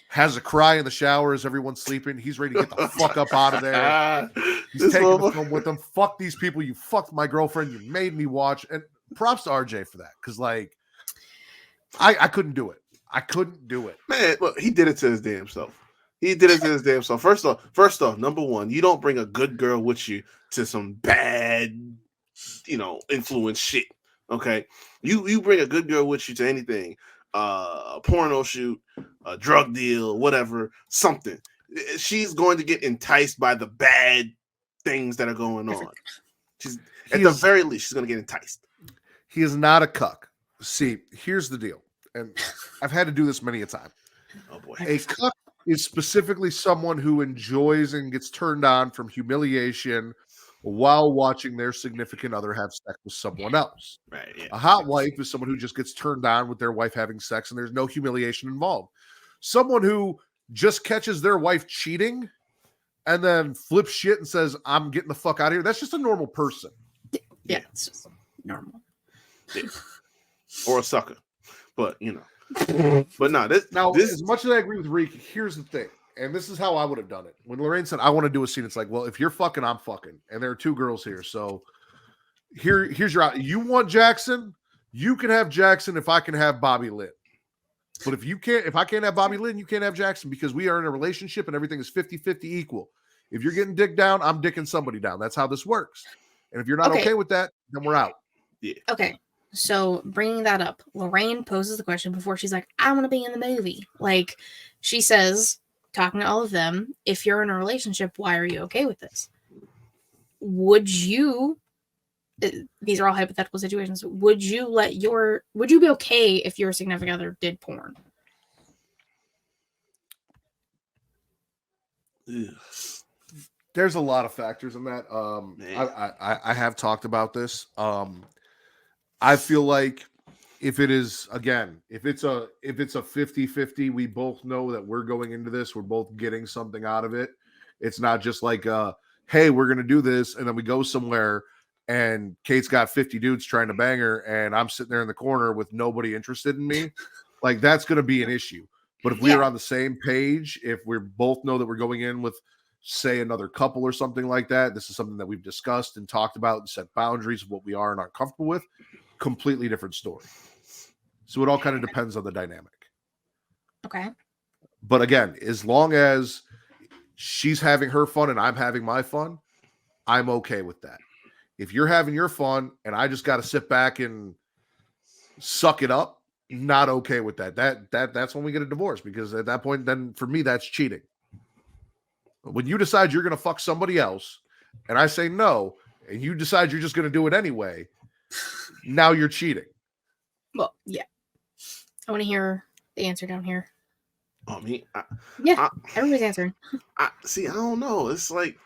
Has a cry in the shower as everyone's sleeping. He's ready to get the fuck up out of there. He's taking the film with him. Fuck these people. You fucked my girlfriend. You made me watch. And props to RJ for that. Because, like, I couldn't do it. I couldn't do it. Man, look, he did it to his damn self. He did it to his damn self. First off, number one, you don't bring a good girl with you to some bad, influence shit. Okay? You bring a good girl with you to anything. A porno shoot, a drug deal, whatever, something. She's going to get enticed by the bad things that are going on. At the very least, she's going to get enticed. He is not a cuck. See, here's the deal. And I've had to do this many a time. Oh, boy. A cuck is specifically someone who enjoys and gets turned on from humiliation while watching their significant other have sex with someone else. Right. Yeah. A hot wife is someone who just gets turned on with their wife having sex and there's no humiliation involved. Someone who just catches their wife cheating and then flips shit and says, "I'm getting the fuck out of here." That's just a normal person. Yeah, it's just normal. Yeah. Or a sucker. But, But no, this as much as I agree with Reek, here's the thing. And this is how I would have done it. When Lorraine said, "I want to do a scene," it's like, well, if you're fucking, I'm fucking. And there are two girls here. So here's your, you want Jackson? You can have Jackson if I can have Bobby Lynn. But if I can't have Bobby Lynn, you can't have Jackson, because we are in a relationship and everything is 50-50 equal. If you're getting dick down, I'm dicking somebody down. That's how this works. And if you're not okay with that, then we're out. Yeah. Okay. So bringing that up, Lorraine poses the question before she's like, "I want to be in the movie." Like, she says, talking to all of them, if you're in a relationship, why are you okay with this? Would you, these are all hypothetical situations, would you be okay if your significant other did porn? There's a lot of factors in that. I have talked about this. I feel like if it's a 50-50, we both know that we're going into this, we're both getting something out of it. It's not just like, hey, we're going to do this, and then we go somewhere and Kate's got 50 dudes trying to bang her, and I'm sitting there in the corner with nobody interested in me. Like, that's going to be an issue. But if we are on the same page, if we both know that we're going in with, say, another couple or something like that, this is something that we've discussed and talked about and set boundaries of what we are and aren't comfortable with, completely different story. So it all kind of depends on the dynamic. Okay. But again, as long as she's having her fun and I'm having my fun, I'm okay with that. If you're having your fun and I just got to sit back and suck it up, not okay with that. That's when we get a divorce, because at that point, then for me, that's cheating. When you decide you're going to fuck somebody else and I say no, and you decide you're just going to do it anyway, now you're cheating. Well, yeah. I want to hear the answer down here. Oh, me? Everybody's answering. I don't know. It's like,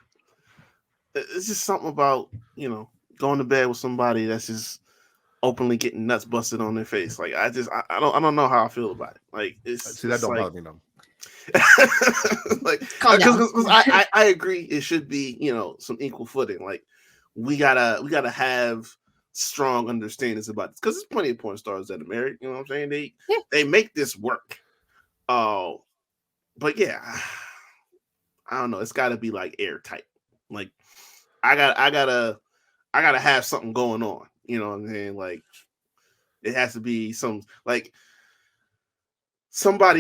it's just something about, going to bed with somebody that's just openly getting nuts busted on their face. Like, I don't know how I feel about it. Like, that don't bother me none. Like, calm down. I agree. It should be, some equal footing. Like, we gotta have strong understandings about this, because there's plenty of porn stars that are married. You know what I'm saying? They make this work. But yeah, I don't know. It's got to be like airtight. Like, I gotta have something going on. You know what I'm saying? Like, it has to be somebody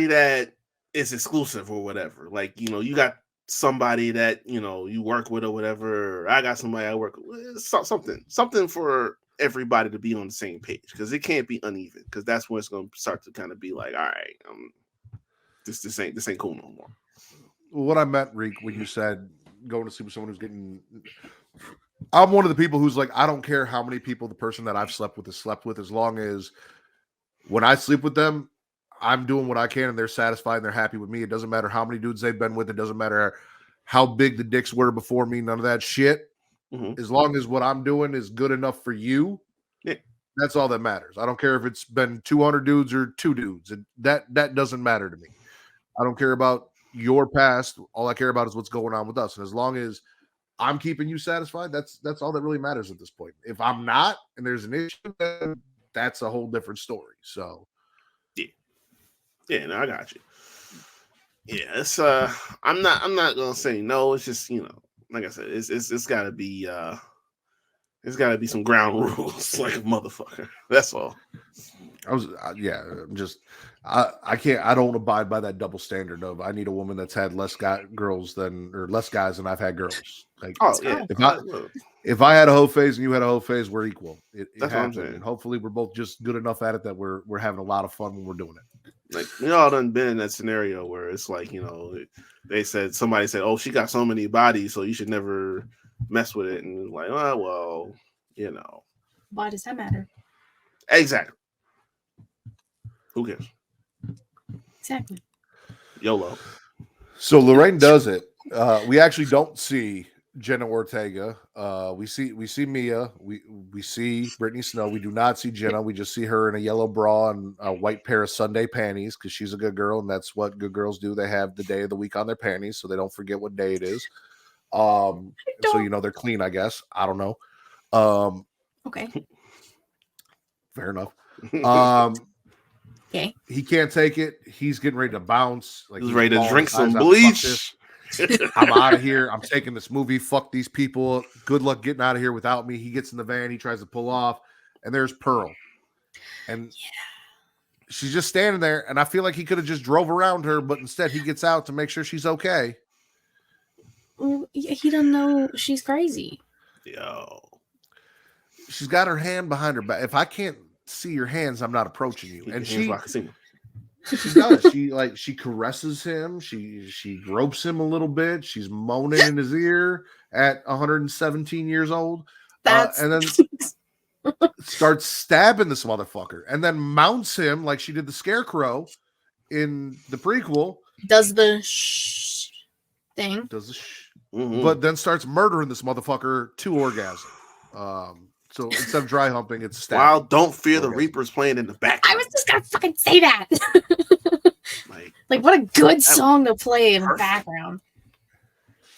that is exclusive or whatever. Like, you got somebody that you work with or whatever. Or I got somebody I work with. Something for everybody to be on the same page because it can't be uneven because that's when it's going to start to kind of be like, all right, this ain't cool no more. What I meant, Reek, when you said going to sleep with someone who's getting, I'm one of the people who's like, I don't care how many people the person that I've slept with has slept with, as long as when I sleep with them, I'm doing what I can and they're satisfied and they're happy with me. It doesn't matter how many dudes they've been with. It doesn't matter how big the dicks were before me. None of that shit. Mm-hmm. As long as what I'm doing is good enough for you, yeah, that's all that matters. I don't care if it's been 200 dudes or 2 dudes. That doesn't matter to me. I don't care about your past. All I care about is what's going on with us. And as long as I'm keeping you satisfied, that's all that really matters at this point. If I'm not and there's an issue, then that's a whole different story. So yeah, no, I got you. Yeah, it's I'm not gonna say no. It's just, you know, like I said, it's gotta be there's gotta be some ground rules, like a motherfucker. That's all. I can't. I don't abide by that double standard of I need a woman that's had less guys than I've had girls. Like, oh yeah, if I had a hoe phase and you had a hoe phase, we're equal. It that's happened, what I'm saying. and hopefully we're both just good enough at it that we're having a lot of fun when we're doing it. Like, we all done been in that scenario where it's like, you know, somebody said, oh, she got so many bodies, so you should never mess with it. And it's like, oh, well, you know. Why does that matter? Exactly. Who cares? Exactly. YOLO. So Lorraine does it. We actually don't see Jenna Ortega. We see Mia. We see Brittany Snow. We do not see Jenna. We just see her in a yellow bra and a white pair of Sunday panties because she's a good girl, and that's what good girls do. They have the day of the week on their panties, so they don't forget what day it is. So you know they're clean, I guess. I don't know. Okay. Fair enough. Okay. He can't take it. He's getting ready to bounce. Like he's ready to drink some out. bleach. I'm out of here. I'm taking this movie. Fuck these people. Good luck getting out of here without me. He gets in the van. He tries to pull off, and there's Pearl, and she's just standing there. And I feel like he could have just drove around her, but instead he gets out to make sure she's okay. Well, he doesn't know she's crazy. Yo, she's got her hand behind her back. If I can't see your hands, I'm not approaching you. And she does. She caresses him. She gropes him a little bit. She's moaning in his ear at 117 years old. And then starts stabbing this motherfucker and then mounts him like she did the Scarecrow in the prequel. Does the shh thing. But then starts murdering this motherfucker to orgasm. So instead of dry humping, it's stabbing. Wow, Don't Fear the Reaper's playing in the background. I was just gonna fucking say that. like what a good song to play in the background.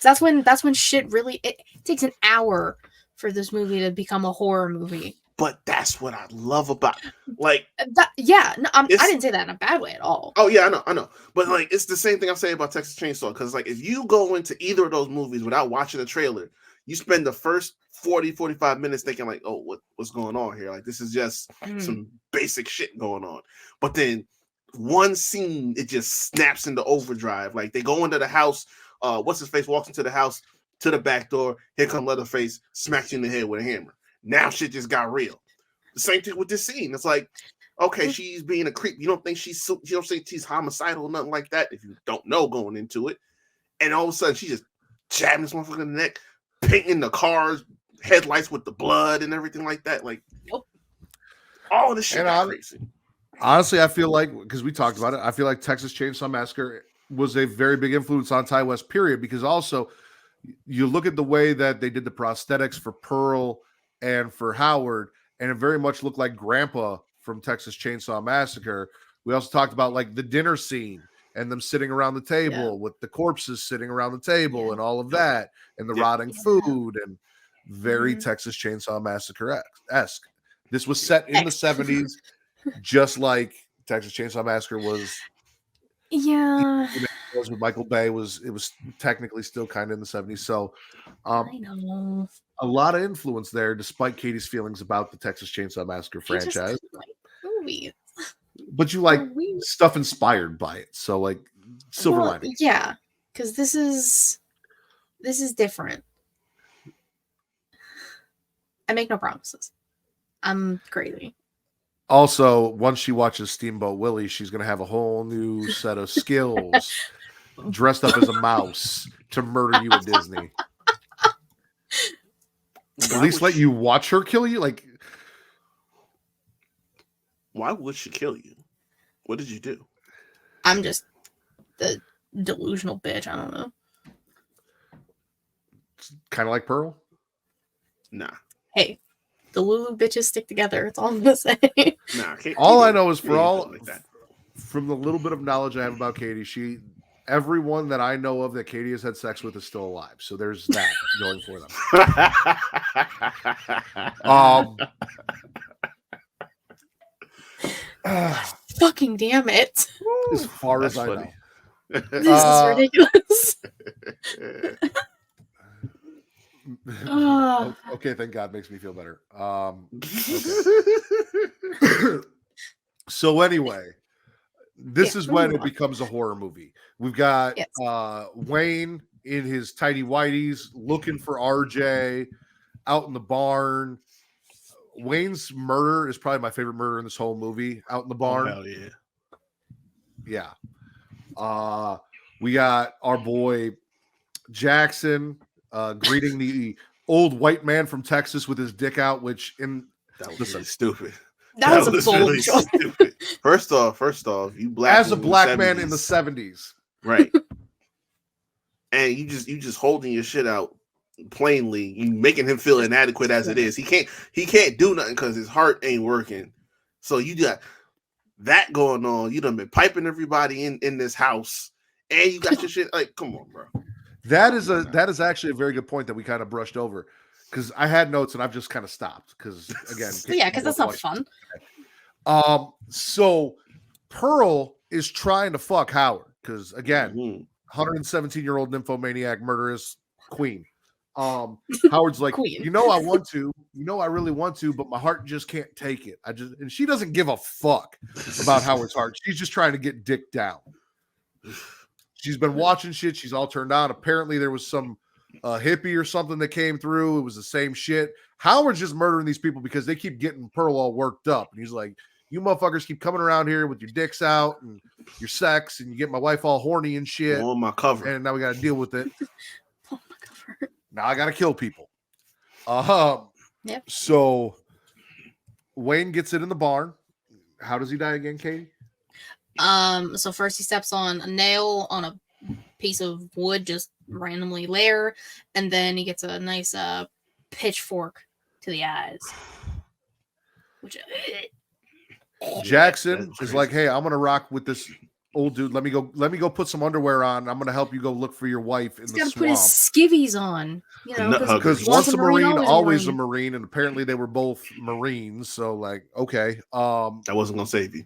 That's when shit really. It takes an hour for this movie to become a horror movie. But that's what I love about like that. Yeah, no, I didn't say that in a bad way at all. Oh yeah, I know. But like it's the same thing I'm saying about Texas Chainsaw, because like if you go into either of those movies without watching the trailer, you spend the first 40-45 minutes thinking like, oh, what's going on here? Like this is just some basic shit going on. But then one scene, it just snaps into overdrive. Like they go into the house, what's his face walks into the house to the back door, here come Leatherface, smacks you in the head with a hammer. Now shit just got real. The same thing with this scene. It's like, okay, she's being a creep. You don't think she's homicidal or nothing like that if you don't know going into it. And all of a sudden she's just jabbing this motherfucker in the neck, painting the car's headlights with the blood and everything like that. Like all of this shit got crazy. Honestly, I feel like, because we talked about it, I feel like Texas Chainsaw Massacre was a very big influence on Ty West, period, because also you look at the way that they did the prosthetics for Pearl and for Howard, and it very much looked like Grandpa from Texas Chainsaw Massacre. We also talked about like the dinner scene and them sitting around the table with the corpses sitting around the table and all of that, and the rotting food, and very Texas Chainsaw Massacre-esque. This was set in the 70s, just like Texas Chainsaw Massacre was. Yeah. Was with Michael Bay, it was technically still kind of in the 70s. So I know. A lot of influence there, despite Katie's feelings about the Texas Chainsaw Massacre franchise. Like movies. But you like stuff inspired by it. So like silver lining. Yeah. Because this is different. I make no promises. I'm crazy. Also, once she watches Steamboat Willie, she's going to have a whole new set of skills dressed up as a mouse to murder you at Disney. At least let you watch her kill you? Like, why would she kill you? What did you do? I'm just the delusional bitch. I don't know. Kind of like Pearl? Nah. Hey, the Lulu bitches stick together. That's all I'm gonna say. Nah. All I know is from the little bit of knowledge I have about Katie, everyone that I know of that Katie has had sex with is still alive. So there's that going for them. Fucking damn it. As far as I know. This is ridiculous. Okay, thank God, makes me feel better. So anyway, this is when it becomes a horror movie. We've got Wayne in his tidy whities looking for RJ out in the barn. Wayne's murder is probably my favorite murder in this whole movie. Out in the barn. Oh, hell yeah. Yeah. We got our boy Jackson greeting the old white man from Texas with his dick out, which that was really stupid. That was a bold really stupid. First off, you black as a black man in the 70s, right? And you just holding your shit out plainly, you making him feel inadequate as it is. He can't do nothing because his heart ain't working. So you got that going on. You done been piping everybody in this house, and you got your shit. Like, come on, bro. That is actually a very good point that we kind of brushed over, because I had notes and I've just kind of stopped because again, because that's not fun. So Pearl is trying to fuck Howard because again, 117-year-old nymphomaniac murderous queen. Howard's like, queen. I want to, I really want to, but my heart just can't take it. And she doesn't give a fuck about Howard's heart. She's just trying to get dick down. She's been watching shit. She's all turned on. Apparently, there was some hippie or something that came through. It was the same shit. Howard's just murdering these people because they keep getting Pearl all worked up. And he's like, you motherfuckers keep coming around here with your dicks out and your sex, and you get my wife all horny and shit. On my cover. And now we got to deal with it. On my cover. Now I got to kill people. Yep. So Wayne gets it in the barn. How does he die again, Katie? So first he steps on a nail on a piece of wood just randomly there, and then he gets a nice pitchfork to the eyes. Which Jackson is like, hey, I'm gonna rock with this old dude. Let me go put some underwear on. I'm gonna help you go look for your wife in the swamp. Put his skivvies on, because once a Marine, always a Marine, and apparently they were both Marines. So like, okay, that wasn't gonna save you.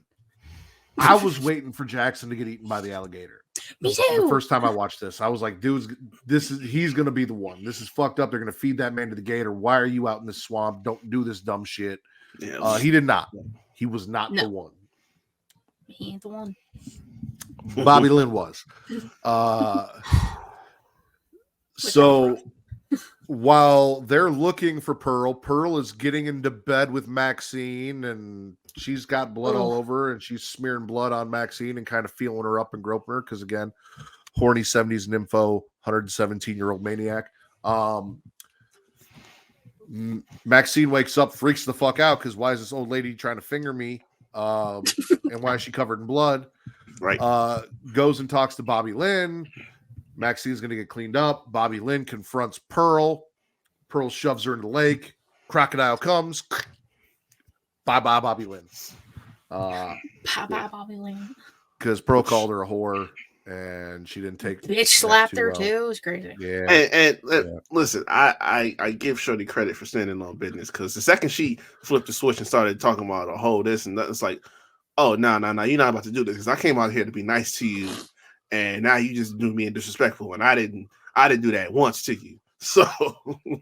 I was waiting for Jackson to get eaten by the alligator. Me too. The first time I watched this, I was like, dude, he's going to be the one. This is fucked up. They're going to feed that man to the gator. Why are you out in this swamp? Don't do this dumb shit. Yeah, he did not. He was not the one. He ain't the one. Bobby Lynn was. So while they're looking for Pearl is getting into bed with Maxine, and she's got blood all over her, and she's smearing blood on Maxine and kind of feeling her up and groping her because, again, horny 70s nympho, 117-year-old maniac. Maxine wakes up, freaks the fuck out because why is this old lady trying to finger me? And why is she covered in blood? Right. Goes and talks to Bobby Lynn. Maxine's going to get cleaned up. Bobby Lynn confronts Pearl. Pearl shoves her in the lake. Crocodile comes. Bye-bye, Bobby Lynn. Bye-bye, Bobby Lynn. Because Pearl called her a whore, and she didn't take bitch slapped her, too. It was crazy. Yeah. And listen, I give Shorty credit for standing on business, because the second she flipped the switch and started talking about a whole this and that, it's like, oh, no, you're not about to do this, because I came out here to be nice to you. And now you just do me in disrespectful, and I didn't do that once to you. So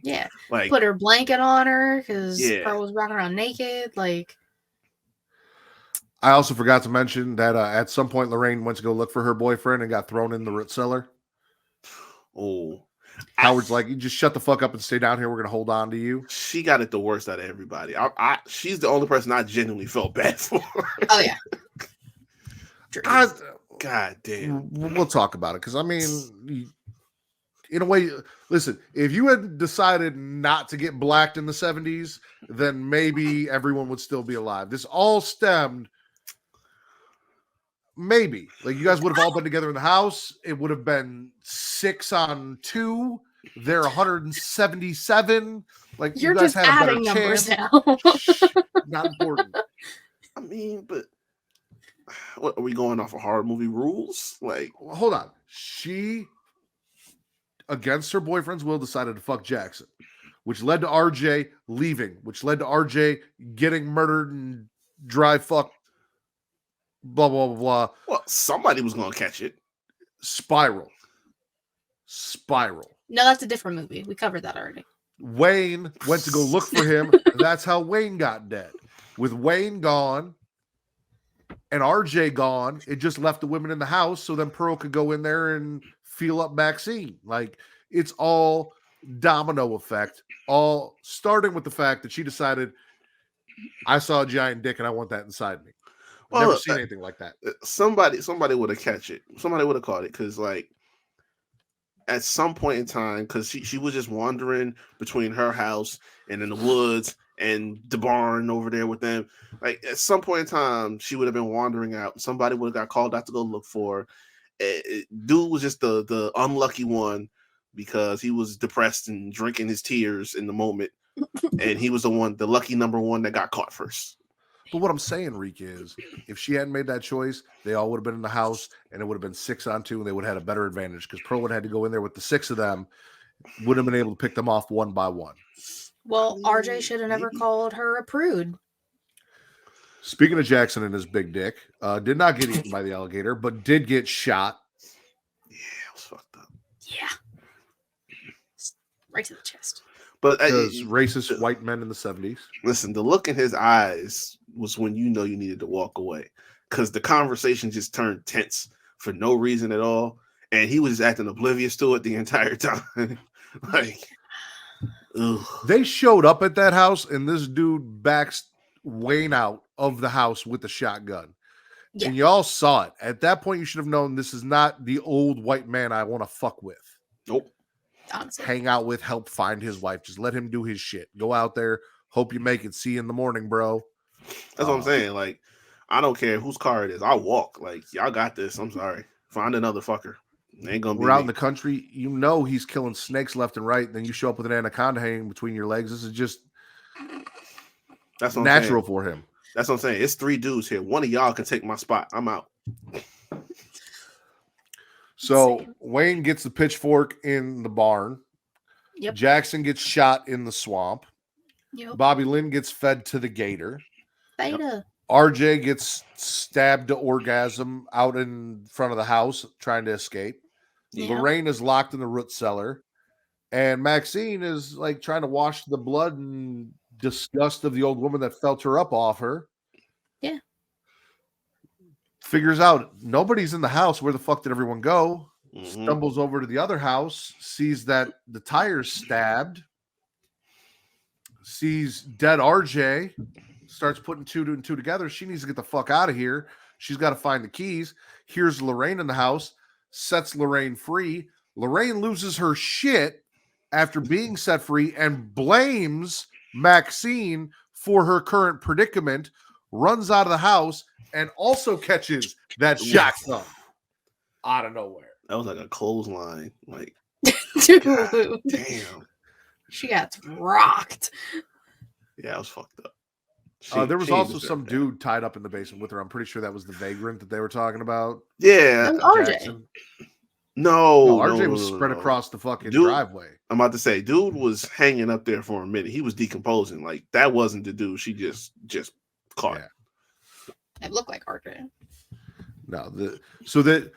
yeah, like put her blanket on her because Pearl was walking around naked. Like, I also forgot to mention that at some point Lorraine went to go look for her boyfriend and got thrown in the root cellar. Oh, Howard's like, you just shut the fuck up and stay down here. We're gonna hold on to you. She got it the worst out of everybody. She's the only person I genuinely felt bad for. Oh yeah. God damn. We'll talk about it because I mean, in a way, listen. If you had decided not to get blacked in the 70s, then maybe everyone would still be alive. This all stemmed. Maybe like you guys would have all been together in the house. It would have been 6-on-2. They're 177. Like you're you guys just had a adding better numbers chance. now. Not important. I mean, but what are we going off of horror movie rules? Like, Well, hold on. She, against her boyfriend's will, decided to fuck Jackson, which led to RJ leaving, which led to RJ getting murdered and dry fuck. Blah blah blah blah. well, somebody was gonna catch it. Spiral. No, that's a different movie. We covered that already. Wayne went to go look for him. That's how Wayne got dead. With Wayne gone and RJ gone, it just left the women in the house so then Pearl could go in there and feel up Maxine. Like, it's all domino effect, all starting with the fact that she decided, I saw a giant dick and I want that inside me. I've never seen anything like that. Somebody would have catch it. Somebody would have caught it because, like, at some point in time, because she was just wandering between her house and in the woods and the barn over there with them. Like, at some point in time, she would have been wandering out. Somebody would have got called out to go look for her. Dude was just the unlucky one because he was depressed and drinking his tears in the moment, and he was the lucky number one that got caught first. But what I'm saying, Reek, is if she hadn't made that choice, they all would have been in the house and it would have been 6-on-2 and they would have had a better advantage because Pearl would have had to go in there with the 6 of them, would have been able to pick them off one by one. Well, RJ should have never called her a prude. Speaking of Jackson and his big dick, did not get eaten by the alligator, but did get shot. Yeah, it was fucked up. Yeah. Right to the chest. But Because racist white men in the 70s. Listen, the look in his eyes was when you know you needed to walk away because the conversation just turned tense for no reason at all, and he was acting oblivious to it the entire time. Like, ugh. They showed up at that house, and this dude backs Wayne out of the house with a shotgun. Yeah. And y'all saw it. At that point, you should have known this is not the old white man I want to fuck with. Nope. Honestly. Hang out with, help find his wife. Just let him do his shit. Go out there. Hope you make it. See you in the morning, bro. That's what I'm saying. Like, I don't care whose car it is. I'll walk. Like, y'all got this. I'm sorry. Find another fucker. Ain't gonna be. We're out in the country. You know he's killing snakes left and right. Then you show up with an anaconda hanging between your legs. This is just that's what natural for him. That's what I'm saying. It's 3 dudes here. One of y'all can take my spot. I'm out. So Wayne gets the pitchfork in the barn. Yep. Jackson gets shot in the swamp. Yep. Bobby Lynn gets fed to the gator. Beta. RJ gets stabbed to orgasm out in front of the house trying to escape. Yeah. Lorraine is locked in the root cellar. And Maxine is like trying to wash the blood and disgust of the old woman that felt her up off her. Yeah. Figures out nobody's in the house. Where the fuck did everyone go? Mm-hmm. Stumbles over to the other house, sees that the tire's stabbed, sees dead RJ, starts putting 2 and 2 together. She needs to get the fuck out of here. She's got to find the keys. Here's Lorraine in the house, sets Lorraine free. Lorraine loses her shit after being set free and blames Maxine for her current predicament, runs out of the house, and also catches that shotgun out of nowhere. That was like a clothesline. Like, Dude. God, damn. She got rocked. Yeah, it was fucked up. There was She also deserved some that. dude tied up in the basement with her. I'm pretty sure that was the vagrant that they were talking about. Yeah. That was RJ. Jackson. No, RJ no, was no, spread no. across the fucking Dude, driveway. I'm about to say, dude was hanging up there for a minute. He was decomposing. Like, that wasn't the dude she just caught. Yeah. It looked like RJ. No, so that,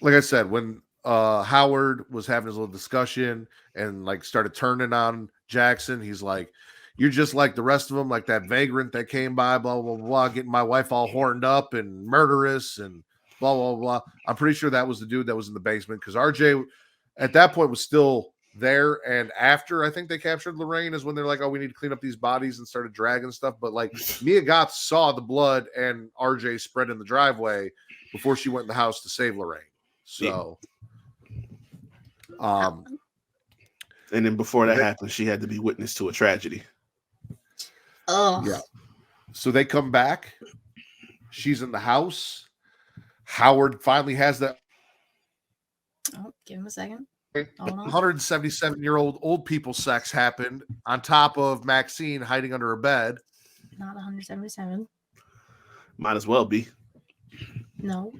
like I said, when Howard was having his little discussion and like started turning on Jackson, he's like, "You're just like the rest of them, like that vagrant that came by, blah blah blah, getting my wife all horned up and murderous and blah blah blah." I'm pretty sure that was the dude that was in the basement because RJ at that point was still there and after I think they captured Lorraine is when they're like, oh, we need to clean up these bodies and started dragging stuff. But like Mia Goth saw the blood and RJ spread in the driveway before she went in the house to save Lorraine. So, and then before that happened, she had to be witness to a tragedy. Oh, yeah. So they come back. She's in the house. Howard finally has that. Oh, give him a second. 177-year-old old people sex happened on top of Maxine hiding under her bed. Not 177. Might as well be. No.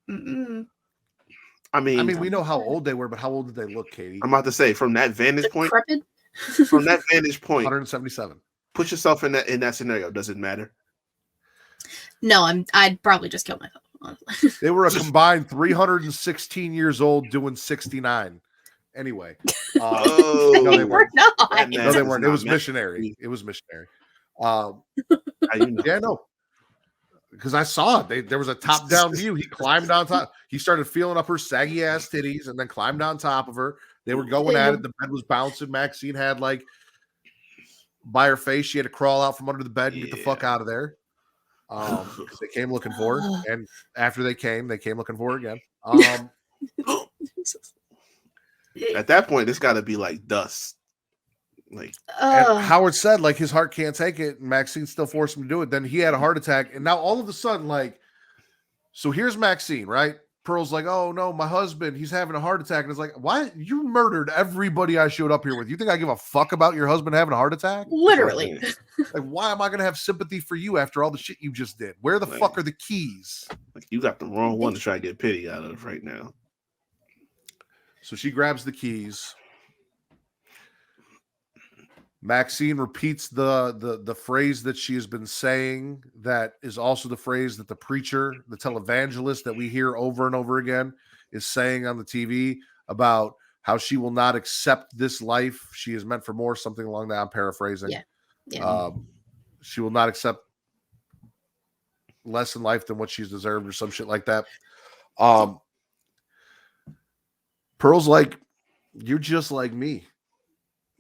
Mm-mm. I mean, we know how old they were, but how old did they look, Katie? I'm about to say from that vantage point. Decrepit? From that vantage point, 177. Put yourself in that scenario. Does it matter? No, I'd probably just kill myself. They were a combined 316 years old doing 69. Anyway. No, they weren't. Not. No, they weren't. It was missionary. It was missionary. How you know? Yeah, no. Because I saw it. There was a top-down view. He climbed on top. He started feeling up her saggy-ass titties and then climbed on top of her. They were going at it. The bed was bouncing. Maxine had, like, by her face, she had to crawl out from under the bed and get the fuck out of there. Because they came looking for her. And after they came looking for her again. At that point, it's got to be like dust. Like and Howard said, like, his heart can't take it, and Maxine still forced him to do it. Then he had a heart attack, and now all of a sudden, like, so here's Maxine, right? Pearl's like, oh no, my husband, he's having a heart attack. And it's like, why? You murdered everybody I showed up here with. You think I give a fuck about your husband having a heart attack? Literally. Like, why am I gonna have sympathy for you after all the shit you just did? Where the fuck are the keys? Like, you got the wrong one to try to get pity out of right now. So she grabs the keys. Maxine repeats the phrase that she has been saying that is also the phrase that the preacher, the televangelist that we hear over and over again is saying on the TV about how she will not accept this life. She is meant for more, something along that. I'm paraphrasing. Yeah. She will not accept less in life than what she's deserved or some shit like that. Pearl's like, you're just like me.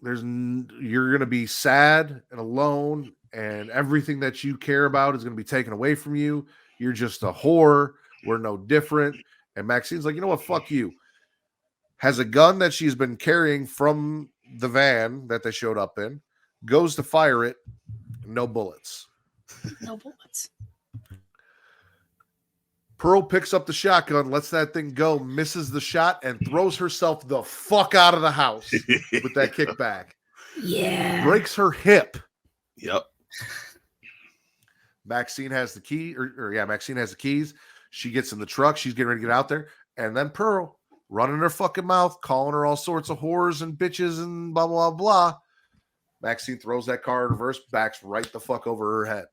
You're going to be sad and alone, and everything that you care about is going to be taken away from you. You're just a whore. We're no different. And Maxine's like, you know what? Fuck you. Has a gun that she's been carrying from the van that they showed up in, goes to fire it. No bullets. No bullets. Pearl picks up the shotgun, lets that thing go, misses the shot, and throws herself the fuck out of the house with that kickback. Yeah. Breaks her hip. Yep. Maxine has the key, Maxine has the keys. She gets in the truck. She's getting ready to get out there. And then Pearl, running her fucking mouth, calling her all sorts of whores and bitches and blah, blah, blah. Maxine throws that car in reverse, backs right the fuck over her head.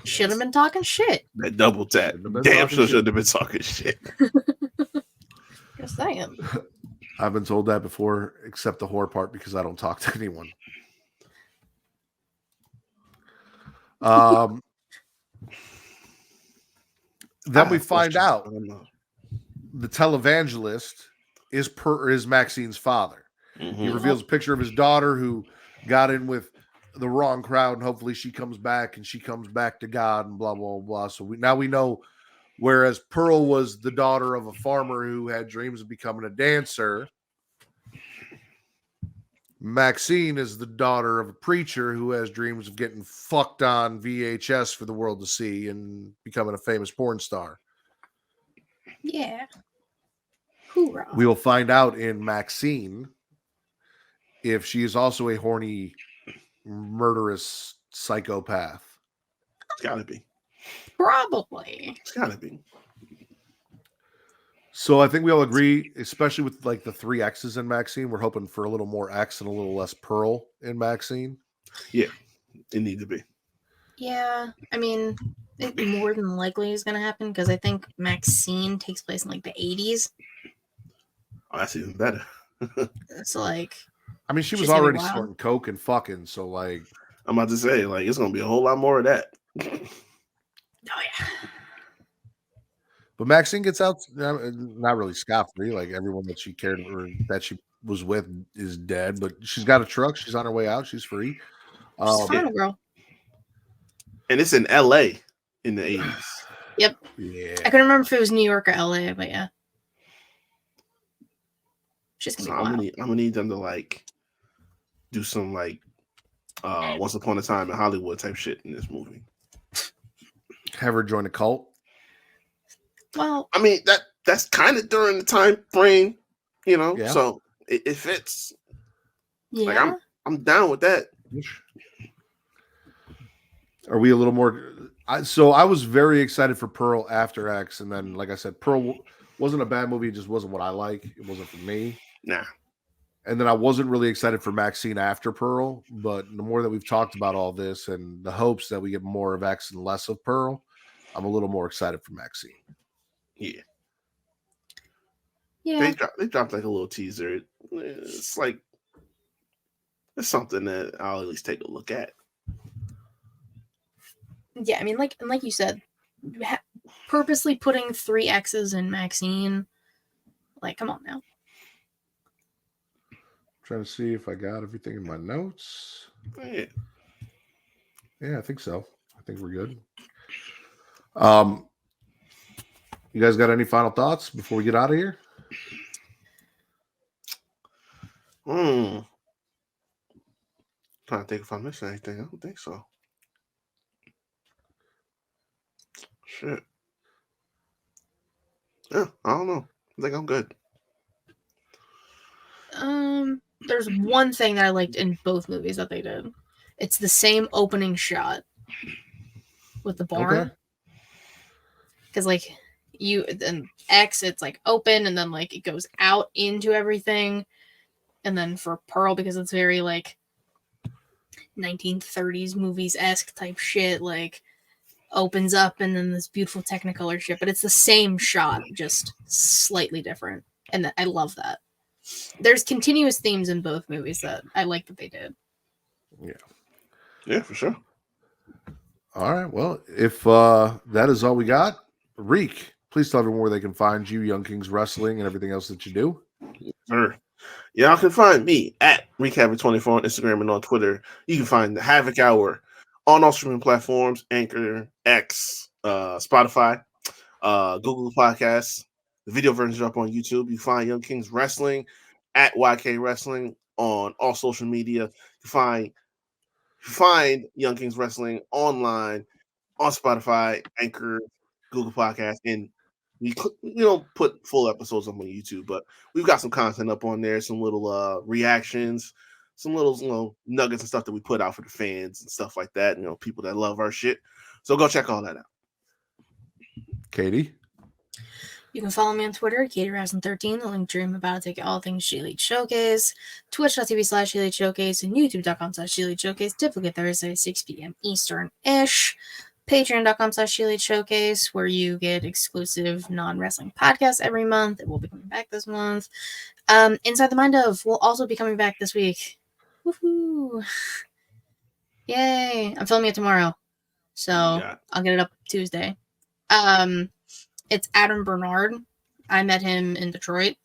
Should have been talking shit. That double tap. Damn sure should have been talking shit. Just saying. I've been told that before, except the whore part, because I don't talk to anyone. Then we find out the televangelist is Maxine's father. Mm-hmm. He reveals a picture of his daughter who got in with the wrong crowd, and hopefully she comes back and she comes back to God and blah, blah, blah. So now we know, whereas Pearl was the daughter of a farmer who had dreams of becoming a dancer, Maxine is the daughter of a preacher who has dreams of getting fucked on VHS for the world to see and becoming a famous porn star. Yeah. Hoorah. We will find out in Maxine if she is also a horny, murderous psychopath. It's gotta be. Probably. It's gotta be. So I think we all agree, especially with like the 3 X's in Maxine, we're hoping for a little more X and a little less Pearl in Maxine. Yeah, it needs to be. Yeah, I mean, it more than likely is going to happen because I think Maxine takes place in like the 80s. Oh, that's even better. It's like, I mean, she was already snorting coke and fucking, so like, I'm about to say, like, it's gonna be a whole lot more of that. Oh yeah. But Maxine gets out, not really scot-free. Like everyone that she cared or that she was with is dead, but she's got a truck. She's on her way out. She's free. She's a final girl. And it's in LA in the 80s. Yep. Yeah. I couldn't remember if it was New York or LA, but yeah. She's gonna So be I'm gonna need them to like do some like Once Upon a Time in Hollywood type shit in this movie. Have her join a cult. Well, I mean that's kind of during the time frame, you know. Yeah. So it fits. yeah. Like I'm down with that. Are we a little more? So I was very excited for Pearl after X, and then, like I said, Pearl wasn't a bad movie. It just wasn't what I like. It wasn't for me. Nah. And then I wasn't really excited for Maxine after Pearl. But the more that we've talked about all this and the hopes that we get more of X and less of Pearl, I'm a little more excited for Maxine. Yeah. Yeah. They dropped like a little teaser. It's like it's something that I'll at least take a look at. Yeah, I mean, like you said, purposely putting 3 X's in Maxine. Like, come on now. Trying to see if I got everything in my notes. Yeah. Yeah, I think so. I think we're good. You guys got any final thoughts before we get out of here? Trying to think if I missed anything. I don't think so. Shit. Yeah, I don't know. I think I'm good. There's one thing that I liked in both movies that they did. It's the same opening shot with the barn. Because like then X, it's like open and then like it goes out into everything. And then for Pearl, because it's very like 1930s movies-esque type shit, like opens up and then this beautiful Technicolor shit, but it's the same shot, just slightly different. And I love that. There's continuous themes in both movies that I like that they did. Yeah, for sure. All right. Well, if that is all we got, Reek, please tell everyone where they can find you, Young Kings Wrestling, and everything else that you do. Sure. Y'all can find me at Recap24 on Instagram and on Twitter. You can find the Havoc Hour on all streaming platforms, Anchor, X, Spotify, Google Podcasts. The video versions are up on YouTube. You find Young Kings Wrestling at YK Wrestling on all social media. You find Young Kings Wrestling online on Spotify, Anchor, Google Podcasts, and we don't put full episodes up on YouTube, but we've got some content up on there, some little reactions, some little nuggets and stuff that we put out for the fans and stuff like that. People that love our shit. So go check all that out. Katie? You can follow me on Twitter, KatieRousing13, the link dream about to take all things She-Elite Showcase, twitch.tv/She-Elite Showcase, and youtube.com/She-Elite Showcase, typically Thursday, 6 p.m. Eastern-ish. Patreon.com/She-Elite Showcase, where you get exclusive non-wrestling podcasts every month. It will be coming back this month. Inside the Mind of will also be coming back this week. Woohoo! Yay! I'm filming it tomorrow, so I'll get it up Tuesday. It's Adam Bernard. I met him in Detroit.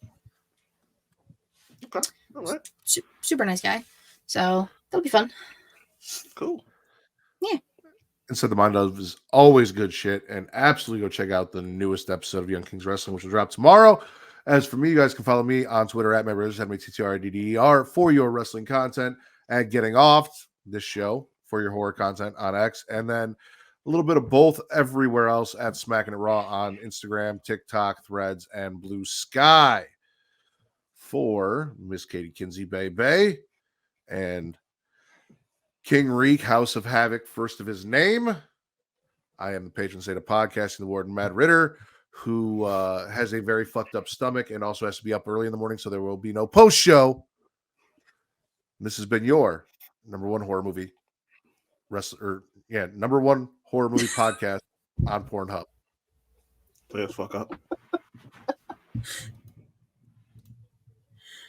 Okay. All right. Super nice guy. So that'll be fun. Cool. Yeah. Inside the Mind of is always good shit. And absolutely go check out the newest episode of Young Kings Wrestling, which will drop tomorrow. As for me, you guys can follow me on Twitter at MyBrothers, for your wrestling content, at Getting Off, this show, for your horror content on X. And then a little bit of both everywhere else at Smacking It Raw on Instagram, TikTok, Threads, and Blue Sky. For Miss Katie Kinsey Bay and King Reek, House of Havoc, first of his name. I am the patron saint of podcasting, the warden Matt Ritter, who has a very fucked up stomach and also has to be up early in the morning, so there will be no post show. This has been your number one horror movie number one horror movie podcast on Pornhub. Let's fuck up.